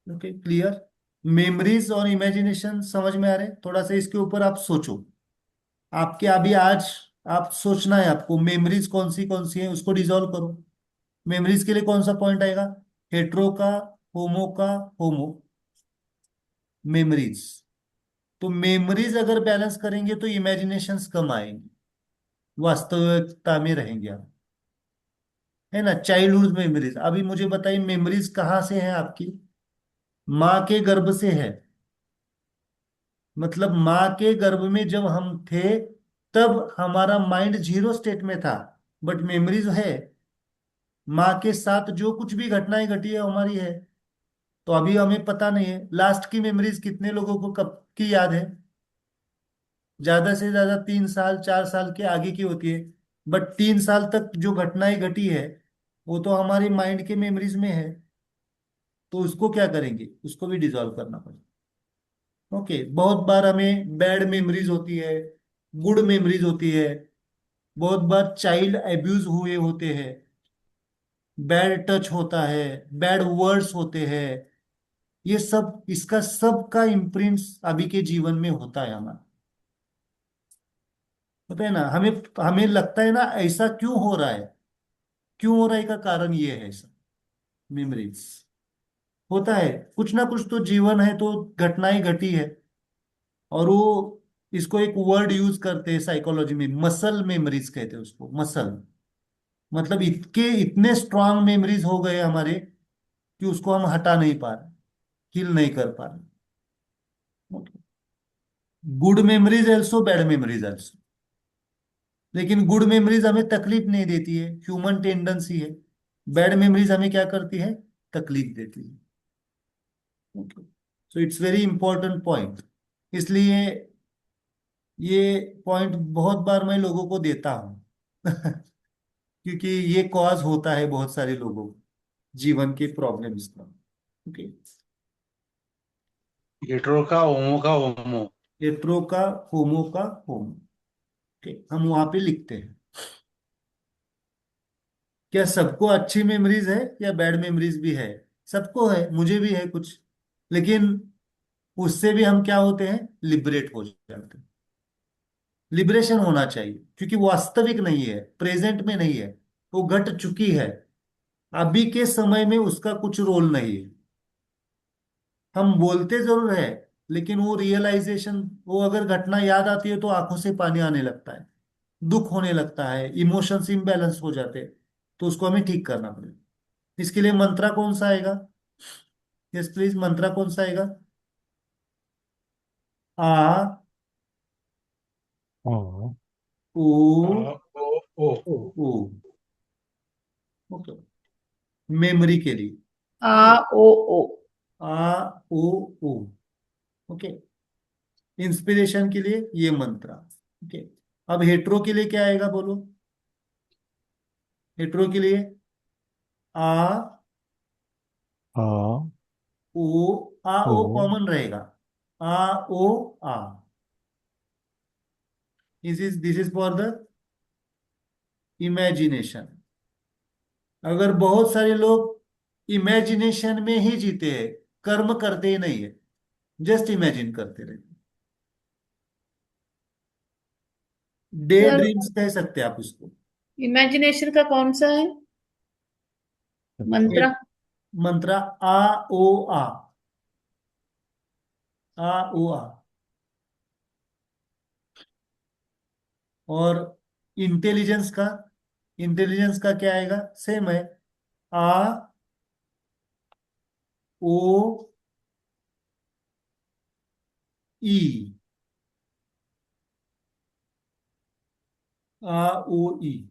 okay, clear? मेमोरीज और इमेजिनेशन समझ में आ रहे हैं? थोड़ा सा इसके ऊपर आप सोचो। आपके अभी आज आप सोचना है आपको, मेमोरीज कौन सी है उसको डिसॉल्व करो। मेमोरीज के लिए कौन सा पॉइंट आएगा? हेट्रो का, होमो का, होमो, मेमोरीज। तो मेमोरीज अगर बैलेंस करेंगे तो इमेजिनेशंस कम आएंगे, वास्तविकता में रहेंगे आप, है ना। चाइल्डहुड मेमोरीज, अभी मुझे बताइए मेमोरीज कहाँ से है आपकी? माँ के गर्भ से है। मतलब माँ के गर्भ में जब हम थे तब हमारा माइंड जीरो स्टेट में था, बट मेमोरीज है। माँ के साथ जो कुछ भी घटनाएं घटी है हमारी है। तो अभी हमें पता नहीं है लास्ट की मेमोरीज कितने लोगों को कब की याद है। ज्यादा से ज्यादा 3 साल 4 साल के आगे की होती है। बट 3 साल तक जो घटनाएं घटी है वो तो हमारी माइंड के मेमोरीज में है। तो उसको क्या करेंगे, उसको भी डिसॉल्व करना पड़ेगा। ओके, बहुत बार हमें बैड मेमोरीज होती है, गुड मेमोरीज होती है। बहुत बार चाइल्ड एब्यूज हुए होते हैं, बैड टच होता है, बैड वर्ड्स होते हैं। ये सब, इसका सब का इम्प्रिंट्स अभी के जीवन में होता है हमारा। पता है ना, हमें हमें लगता है ना ऐसा क्यों हो रहा है, क्यों हो रहा है का कारण ये है ऐसा। मेमोरीज होता है, कुछ ना कुछ तो जीवन है, तो घटनाएं घटी है। और वो, इसको एक वर्ड यूज करते हैं साइकोलॉजी में, मसल मेमोरीज कहते हैं उसको, मसल। मतलब इतने इतने स्ट्रांग मेमोरीज हो गए हमारे कि उसको हम हटा नहीं पा रहे, हिल नहीं कर पा रहे। Good memories also, bad memories also. लेकिन गुड मेमोरीज हमें तकलीफ नहीं देती है, ह्यूमन टेंडेंसी है। बैड मेमोरीज हमें क्या करती है, तकलीफ देती है। Okay, so it's very important point. इसलिए ये पॉइंट बहुत बार मैं लोगों को देता हूँ क्योंकि ये कॉज होता है बहुत सारे लोगों को, जीवन के प्रॉब्लम्स का। ओके, हेट्रो का, होमो का, होमो। हेट्रो का होमो का होमो। ठीक, हम वहां पे लिखते हैं। क्या सबको अच्छी मेमोरीज है या बैड मेमोरीज भी है? सबको है, मुझे भी है कुछ, लेकिन उससे भी हम क्या होते हैं, लिबरेट हो जाते हैं। लिबरेशन होना चाहिए, क्योंकि वो वास्तविक नहीं है, प्रेजेंट में नहीं है, वो घट चुकी है। अभी के समय में उसका कुछ रोल नहीं है। हम बोलते जरूर है, लेकिन वो रियलाइजेशन, वो अगर घटना याद आती है तो आंखों से पानी आने लगता है, दुख होने लगता है, इमोशंस इम्बैलेंस हो जाते हैं। तो उसको हमें ठीक करना पड़ेगा। इसके लिए मंत्रा कौन सा आएगा? यस प्लीज, मंत्रा कौन सा आएगा? आ हाँ। ओ ओ ओ ओ। ओके, मेमोरी के लिए ओ ओ आ ओ ओ। ओके, इंस्पिरेशन के लिए ये मंत्रा। ओके, अब हेट्रो के लिए क्या आएगा बोलो? हेट्रो के लिए आ हाँ। ओ। आ ओ। ओ कॉमन रहेगा। आ ओ आ। This is for the imagination. अगर बहुत सारे लोग इमेजिनेशन में ही जीते हैं, कर्म करते ही नहीं है, जस्ट इमेजिन करते रहते, डे सर, ड्रीम्स कह सकते हैं आप उसको। इमेजिनेशन का कौन सा है ये मंत्र? मंत्रा आ ओ आ। आ ओ आ। और इंटेलिजेंस का क्या आएगा? सेम है। आ ओ ई। आ ओ ई।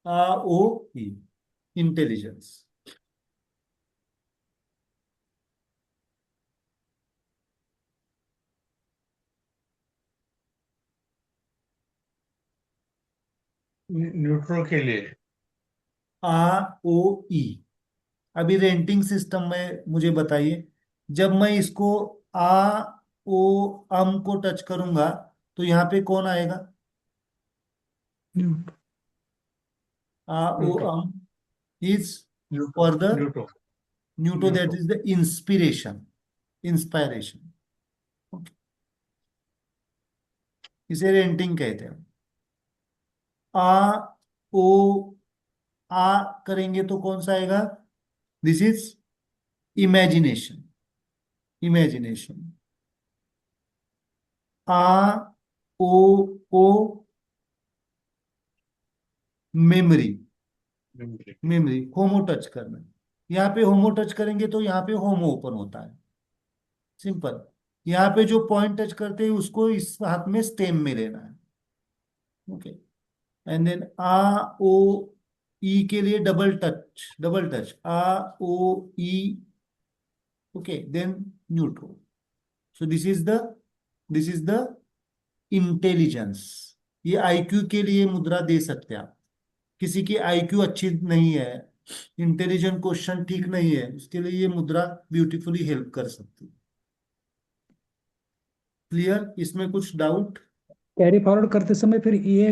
आ ओ ई, इंटेलिजेंस। न्यूट्रल के लिए। आ ओ ई। अभी रेंटिंग सिस्टम में मुझे बताइए, जब मैं इसको आ ओ अम को टच करूंगा तो यहाँ पे कौन आएगा? न्यूट आ ओ न्यूटो अम is neuto for the neuto neuto, that neuto is the inspiration, inspiration. इसे रेंटिंग कहते हैं। आ ओ आ करेंगे तो कौन सा आएगा? This is imagination. इमेजिनेशन। आ ओ ओ memory. Memory. Memory, homo touch करना। यहाँ पे होमो टच करेंगे तो यहाँ पे होमो ओपन होता है, सिंपल। यहाँ पे जो पॉइंट टच करते हैं उसको इस हाथ में स्टेम में लेना है। ओके, एंड देन आ ओ ई के लिए डबल टच, डबल टच, आ ओ ई। Okay, then neutro. So this is the intelligence. ये आईक्यू के लिए मुद्रा दे सकते हैं आप। किसी की आईक्यू अच्छी नहीं है, इंटेलिजेंट क्वेश्चन ठीक नहीं है, उसके लिए ये मुद्रा ब्यूटीफुली हेल्प कर सकती है। क्लियर? इसमें कुछ डाउट? कैरी फॉरवर्ड करते समय फिर ये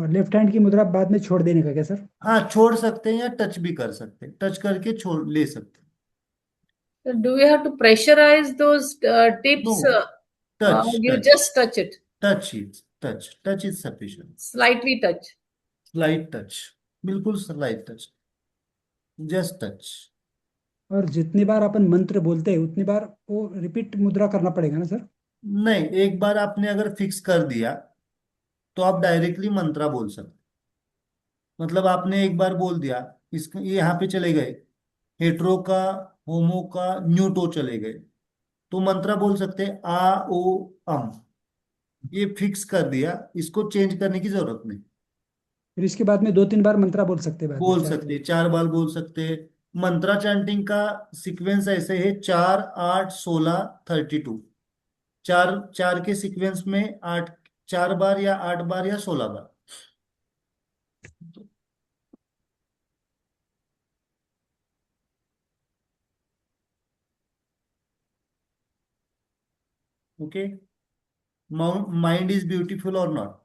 लेफ्ट हैंड की मुद्रा बाद में छोड़ देने का क्या सर? हाँ, छोड़ सकते हैं या टच भी कर सकते हैं, टच करके छोड़ ले सकते हैं। Do you have to pressurize those no, tips? Touch You touch just touch it, touch is sufficient. slightly touch. Slight touch, बिल्कुल स्लाइट टच, जस्ट टच। और जितनी बार अपन मंत्र बोलते हैं उतनी बार वो रिपीट मुद्रा करना पड़ेगा ना सर? नहीं, एक बार आपने अगर फिक्स कर दिया तो आप डायरेक्टली मंत्रा बोल सकते। मतलब आपने एक बार बोल दिया, इसको ये यहाँ पे चले गए, हेट्रो का, होमो का, न्यूटो चले गए, तो मंत्रा बोल सकते हैं आ ओ अम। ये फिक्स कर दिया, इसको चेंज करने की जरूरत नहीं। फिर इसके बाद में 2-3 बार मंत्रा बोल सकते हैं बाद में बोल चार सकते, 4 बार बोल सकते। मंत्रा चैंटिंग का सीक्वेंस ऐसे है, 4, 8, 16, 32। चार चार के सीक्वेंस में 8, 4 बार या 8 बार या 16 बार। ओके, माइंड इज ब्यूटीफुल और not?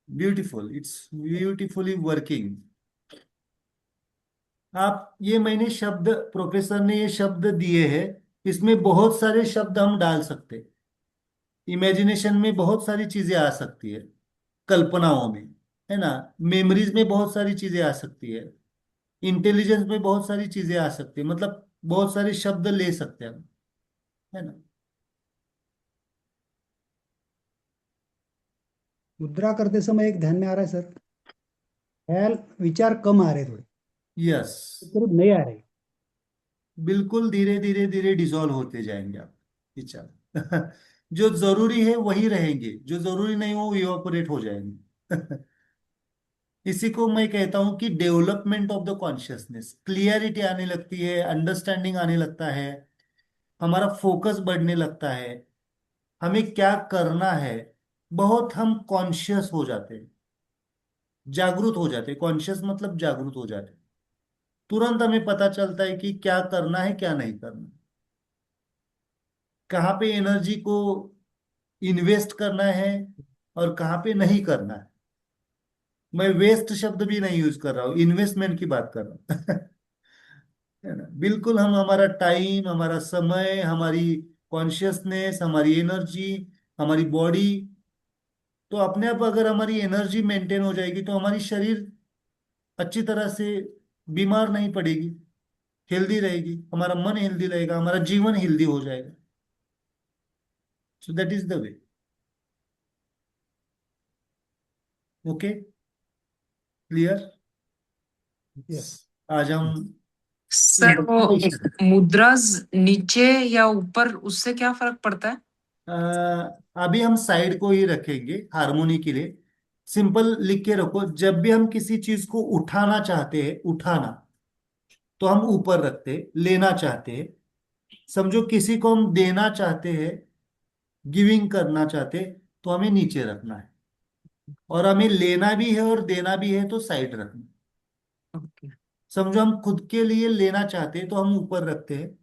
Beautiful, it's beautifully working. आप ये मैंने शब्द, प्रोफेसर ने ये शब्द दिए हैं, इसमें बहुत सारे शब्द हम डाल सकते हैं। इमेजिनेशन में बहुत सारी चीजें आ सकती है, कल्पनाओं में, है ना। मेमोरीज में बहुत सारी चीजें आ सकती है, इंटेलिजेंस में बहुत सारी चीजें आ सकती है, मतलब बहुत सारे शब्द ले सकते हैं हम, है ना। मुद्रा करते समय एक ध्यान में आ रहा है सर, ख्याल विचार कम आ रहे थोड़े, यस, करीब नहीं आ रहे। बिल्कुल धीरे धीरे धीरे डिसॉल्व होते जाएंगे आप विचार। जो जरूरी है वही रहेंगे, जो जरूरी नहीं हो इवापोरेट हो जाएंगे। इसी को मैं कहता हूं कि development of the consciousness, clarity आने लगती है, अंडरस्टैंडिंग आने लगता है, हमारा फोकस बढ़ने लगता है, हमें क्या करना है, बहुत हम कॉन्शियस हो जाते हैं, जागरूक हो जाते हैं। कॉन्शियस मतलब जागरूक हो जाते हैं, तुरंत हमें पता चलता है कि क्या करना है क्या नहीं करना, कहाँ पे एनर्जी को इन्वेस्ट करना है और कहाँ पे नहीं करना है। मैं वेस्ट शब्द भी नहीं यूज कर रहा हूँ, इन्वेस्टमेंट की बात कर रहा हूँ। है ना, बिल्कुल हम हमारा टाइम, हमारा समय, हमारी कॉन्शियसनेस, हमारी एनर्जी, हमारी बॉडी, तो अपने आप अगर हमारी एनर्जी मेंटेन हो जाएगी तो हमारी शरीर अच्छी तरह से बीमार नहीं पड़ेगी, हेल्दी रहेगी, हमारा मन हेल्दी रहेगा, हमारा जीवन हेल्दी हो जाएगा। So that is the way. Okay, clear. Yes. आज हम सर वो मुद्राज नीचे या ऊपर उससे क्या फर्क पड़ता है? अभी हम साइड को ही रखेंगे हारमोनी के लिए। सिंपल लिख के रखो, जब भी हम किसी चीज को उठाना चाहते हैं, उठाना, तो हम ऊपर रखते हैं, लेना चाहते हैं, समझो किसी को हम देना चाहते हैं, गिविंग करना चाहते हैं, तो हमें नीचे रखना है, और हमें लेना भी है और देना भी है तो साइड रखना। ओके। समझो हम खुद के लिए लेना चाहते हैं तो हम ऊपर रखते हैं,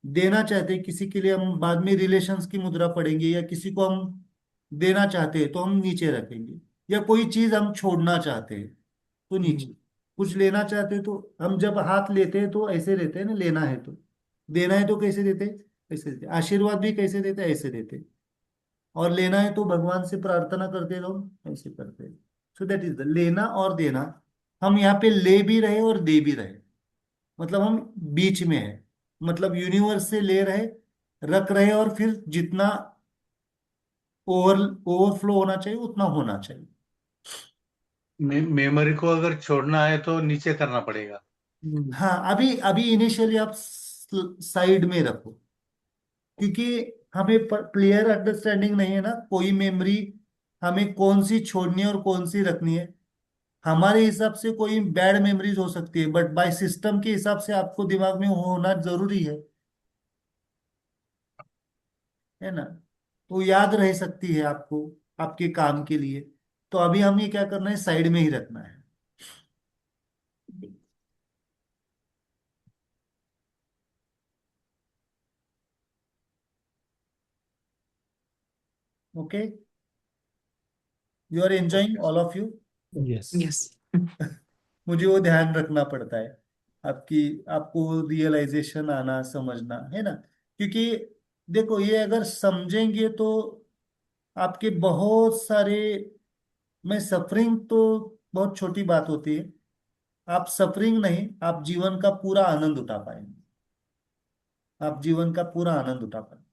देना चाहते हैं किसी के लिए, हम बाद में रिलेशंस की मुद्रा पढ़ेंगे, या किसी को हम देना चाहते हैं तो हम नीचे रखेंगे, या कोई चीज हम छोड़ना चाहते हैं तो नीचे, कुछ लेना चाहते हैं तो हम जब हाथ लेते हैं तो ऐसे लेते हैं ना, लेना है तो, देना है तो कैसे देते हैं, ऐसे देते हैं। आशीर्वाद भी कैसे देते हैं, ऐसे देते हैं। और लेना है तो भगवान से प्रार्थना करते हैं लोग, ऐसे करते हैं। सो दैट इज द लेना और देना। हम यहाँ पे ले भी रहे और दे भी रहे, मतलब हम बीच में है, मतलब यूनिवर्स से ले रहे, रख रहे, और फिर जितना ओवरफ्लो होना चाहिए उतना होना चाहिए। मेमोरी को अगर छोड़ना है तो नीचे करना पड़ेगा। हाँ, अभी अभी इनिशियली आप साइड में रखो, क्योंकि हमें क्लियर अंडरस्टैंडिंग नहीं है ना, कोई मेमोरी हमें कौन सी छोड़नी है और कौन सी रखनी है। हमारे हिसाब से कोई बैड मेमोरीज हो सकती है, बट बाय सिस्टम के हिसाब से आपको दिमाग में होना जरूरी है ना, तो याद रह सकती है आपको, आपके काम के लिए। तो अभी हमें क्या करना है, साइड में ही रखना है। Okay, you are enjoying all of you. Yes. Yes. मुझे वो ध्यान रखना पड़ता है, आपकी, आपको रियलाइजेशन आना, समझना, है ना। क्योंकि देखो, ये अगर समझेंगे तो आपके बहुत सारे, मैं सफरिंग तो बहुत छोटी बात होती है, आप सफरिंग नहीं, आप जीवन का पूरा आनंद उठा पाएंगे, आप जीवन का पूरा आनंद उठा पाएंगे।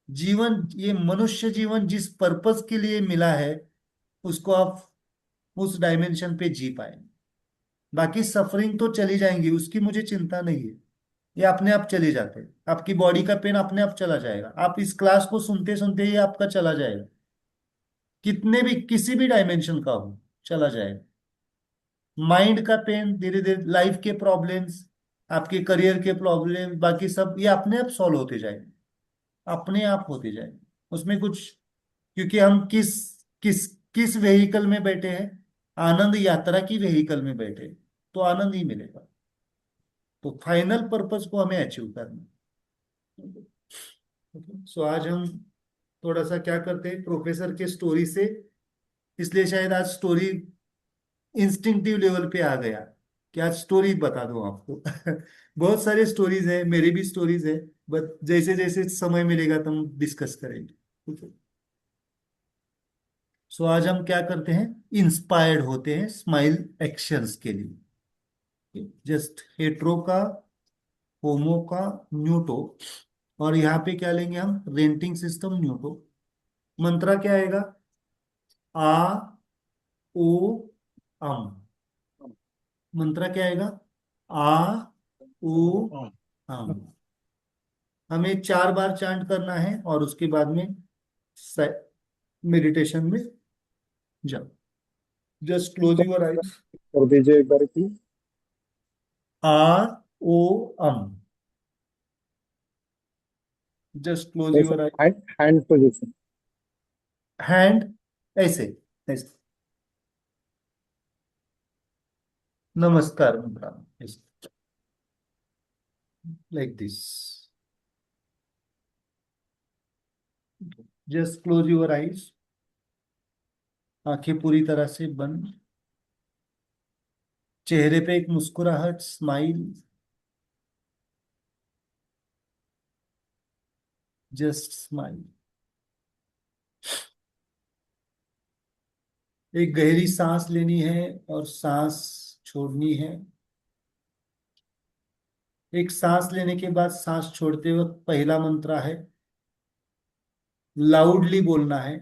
जीवन, ये मनुष्य जीवन जिस पर्पस के लिए मिला है, उसको आप उस डायमेंशन पे जी पाएंगे। बाकी सफरिंग तो चली जाएंगी, उसकी मुझे चिंता नहीं है, ये अपने आप चले जाते हैं। आपकी बॉडी का पेन अपने आप चला जाएगा, आप इस क्लास को सुनते सुनते ही आपका चला जाएगा, कितने भी, किसी भी डायमेंशन का हो, चला जाएगा। माइंड का पेन धीरे धीरे, लाइफ के प्रॉब्लम्स, आपके करियर के प्रॉब्लम, बाकी सब ये अपने आप सॉल्व होते जाएंगे, अपने आप होते जाएंगे। उसमें कुछ, क्योंकि हम किस किस किस वेहिकल में बैठे हैं, आनंद यात्रा की वेहिकल में बैठे हैं, तो आनंद ही मिलेगा। तो फाइनल पर्पस को हमें अचीव करना है। सो आज हम थोड़ा सा क्या करते हैं, प्रोफेसर के स्टोरी से, इसलिए शायद आज स्टोरी इंस्टिंक्टिव लेवल पे आ गया कि आज स्टोरी बता दूं आपको। बहुत सारे स्टोरीज है, मेरी भी स्टोरीज है, बट जैसे जैसे समय मिलेगा तो हम डिस्कस करेंगे, ठीक है। सो आज हम क्या करते हैं, इंस्पायर्ड होते हैं स्माइल एक्शंस के लिए। जस्ट हेट्रो का, होमो का, न्यूटो, और यहाँ पे क्या लेंगे हम, रेंटिंग सिस्टम न्यूटो। मंत्रा क्या आएगा, आ ओ अम। मंत्रा क्या आएगा, आ ओ अम। हमें 4 बार चांट करना है और उसके बाद में मेडिटेशन में जाओ। Just close your eyes. कर दीजिए एक बार की। आर ओ um. Just close your eyes. Hand hand position. Hand ऐसे, ऐसे नमस्कार मुद्रा, ऐसे, like this. Just close your eyes. आंखें पूरी तरह से बंद, चेहरे पे एक मुस्कुराहट, स्माइल, जस्ट स्माइल। एक गहरी सांस लेनी है और सांस छोड़नी है। एक सांस लेने के बाद सांस छोड़ते वक्त पहला मंत्र है, लाउडली बोलना है,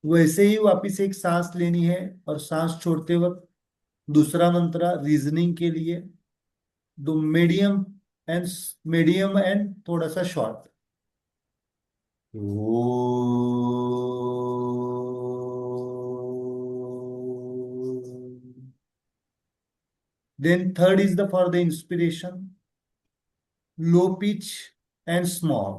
वैसे ही वापिस एक सांस लेनी है और सांस छोड़ते वक्त दूसरा मंत्र रीजनिंग के लिए, दो मीडियम एंड, मीडियम एंड थोड़ा सा short. Then third is the for the inspiration, low pitch and small.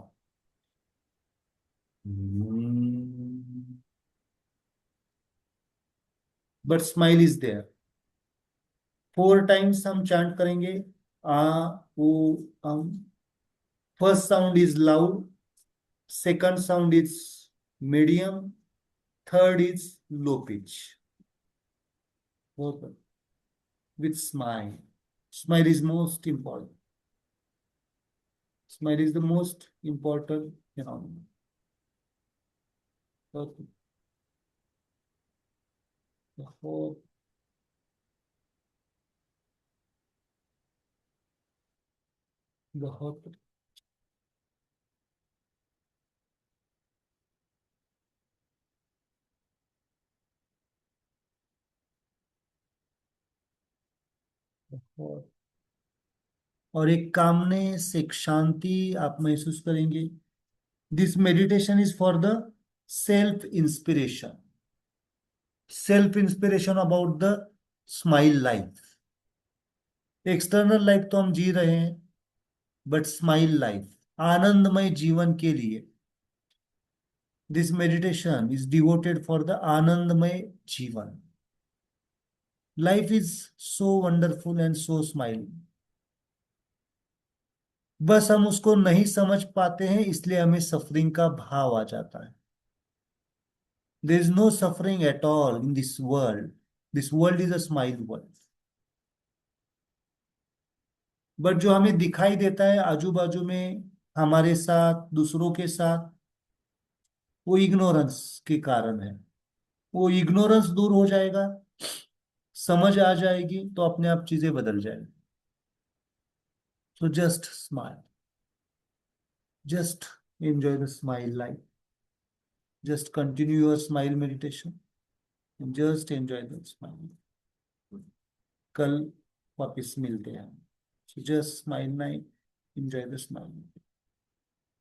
But smile is there. 4 times हम chant करेंगे, आ ओ अम। First sound is loud, second sound is medium, third is low pitch. Both with smile. Smile is most important. Smile is the most important phenomenon. Okay. The whole, the whole. और एक calmness, एक शांति आप महसूस करेंगे। This meditation is for the self inspiration, self inspiration about the smile life. External life तो हम जी रहे हैं, बट स्माइल लाइफ, आनंदमय जीवन के लिए this meditation is devoted for the आनंदमय जीवन। Life is so wonderful and so smiling, बस हम उसको नहीं समझ पाते हैं, इसलिए हमें सफरिंग का भाव आ जाता है। There is no suffering at all in this world, this world is a smile world. But जो हमें दिखाई देता है आजू बाजू में, हमारे साथ, दूसरों के साथ, वो इग्नोरेंस के कारण है। वो इग्नोरेंस दूर हो जाएगा, समझ आ जाएगी, तो अपने आप चीजें बदल जाएगी। So just smile, just enjoy the smile life, just continue your smile meditation and just enjoy the smile। कल वापस मिलते हैं, so just smile night, enjoy the smile।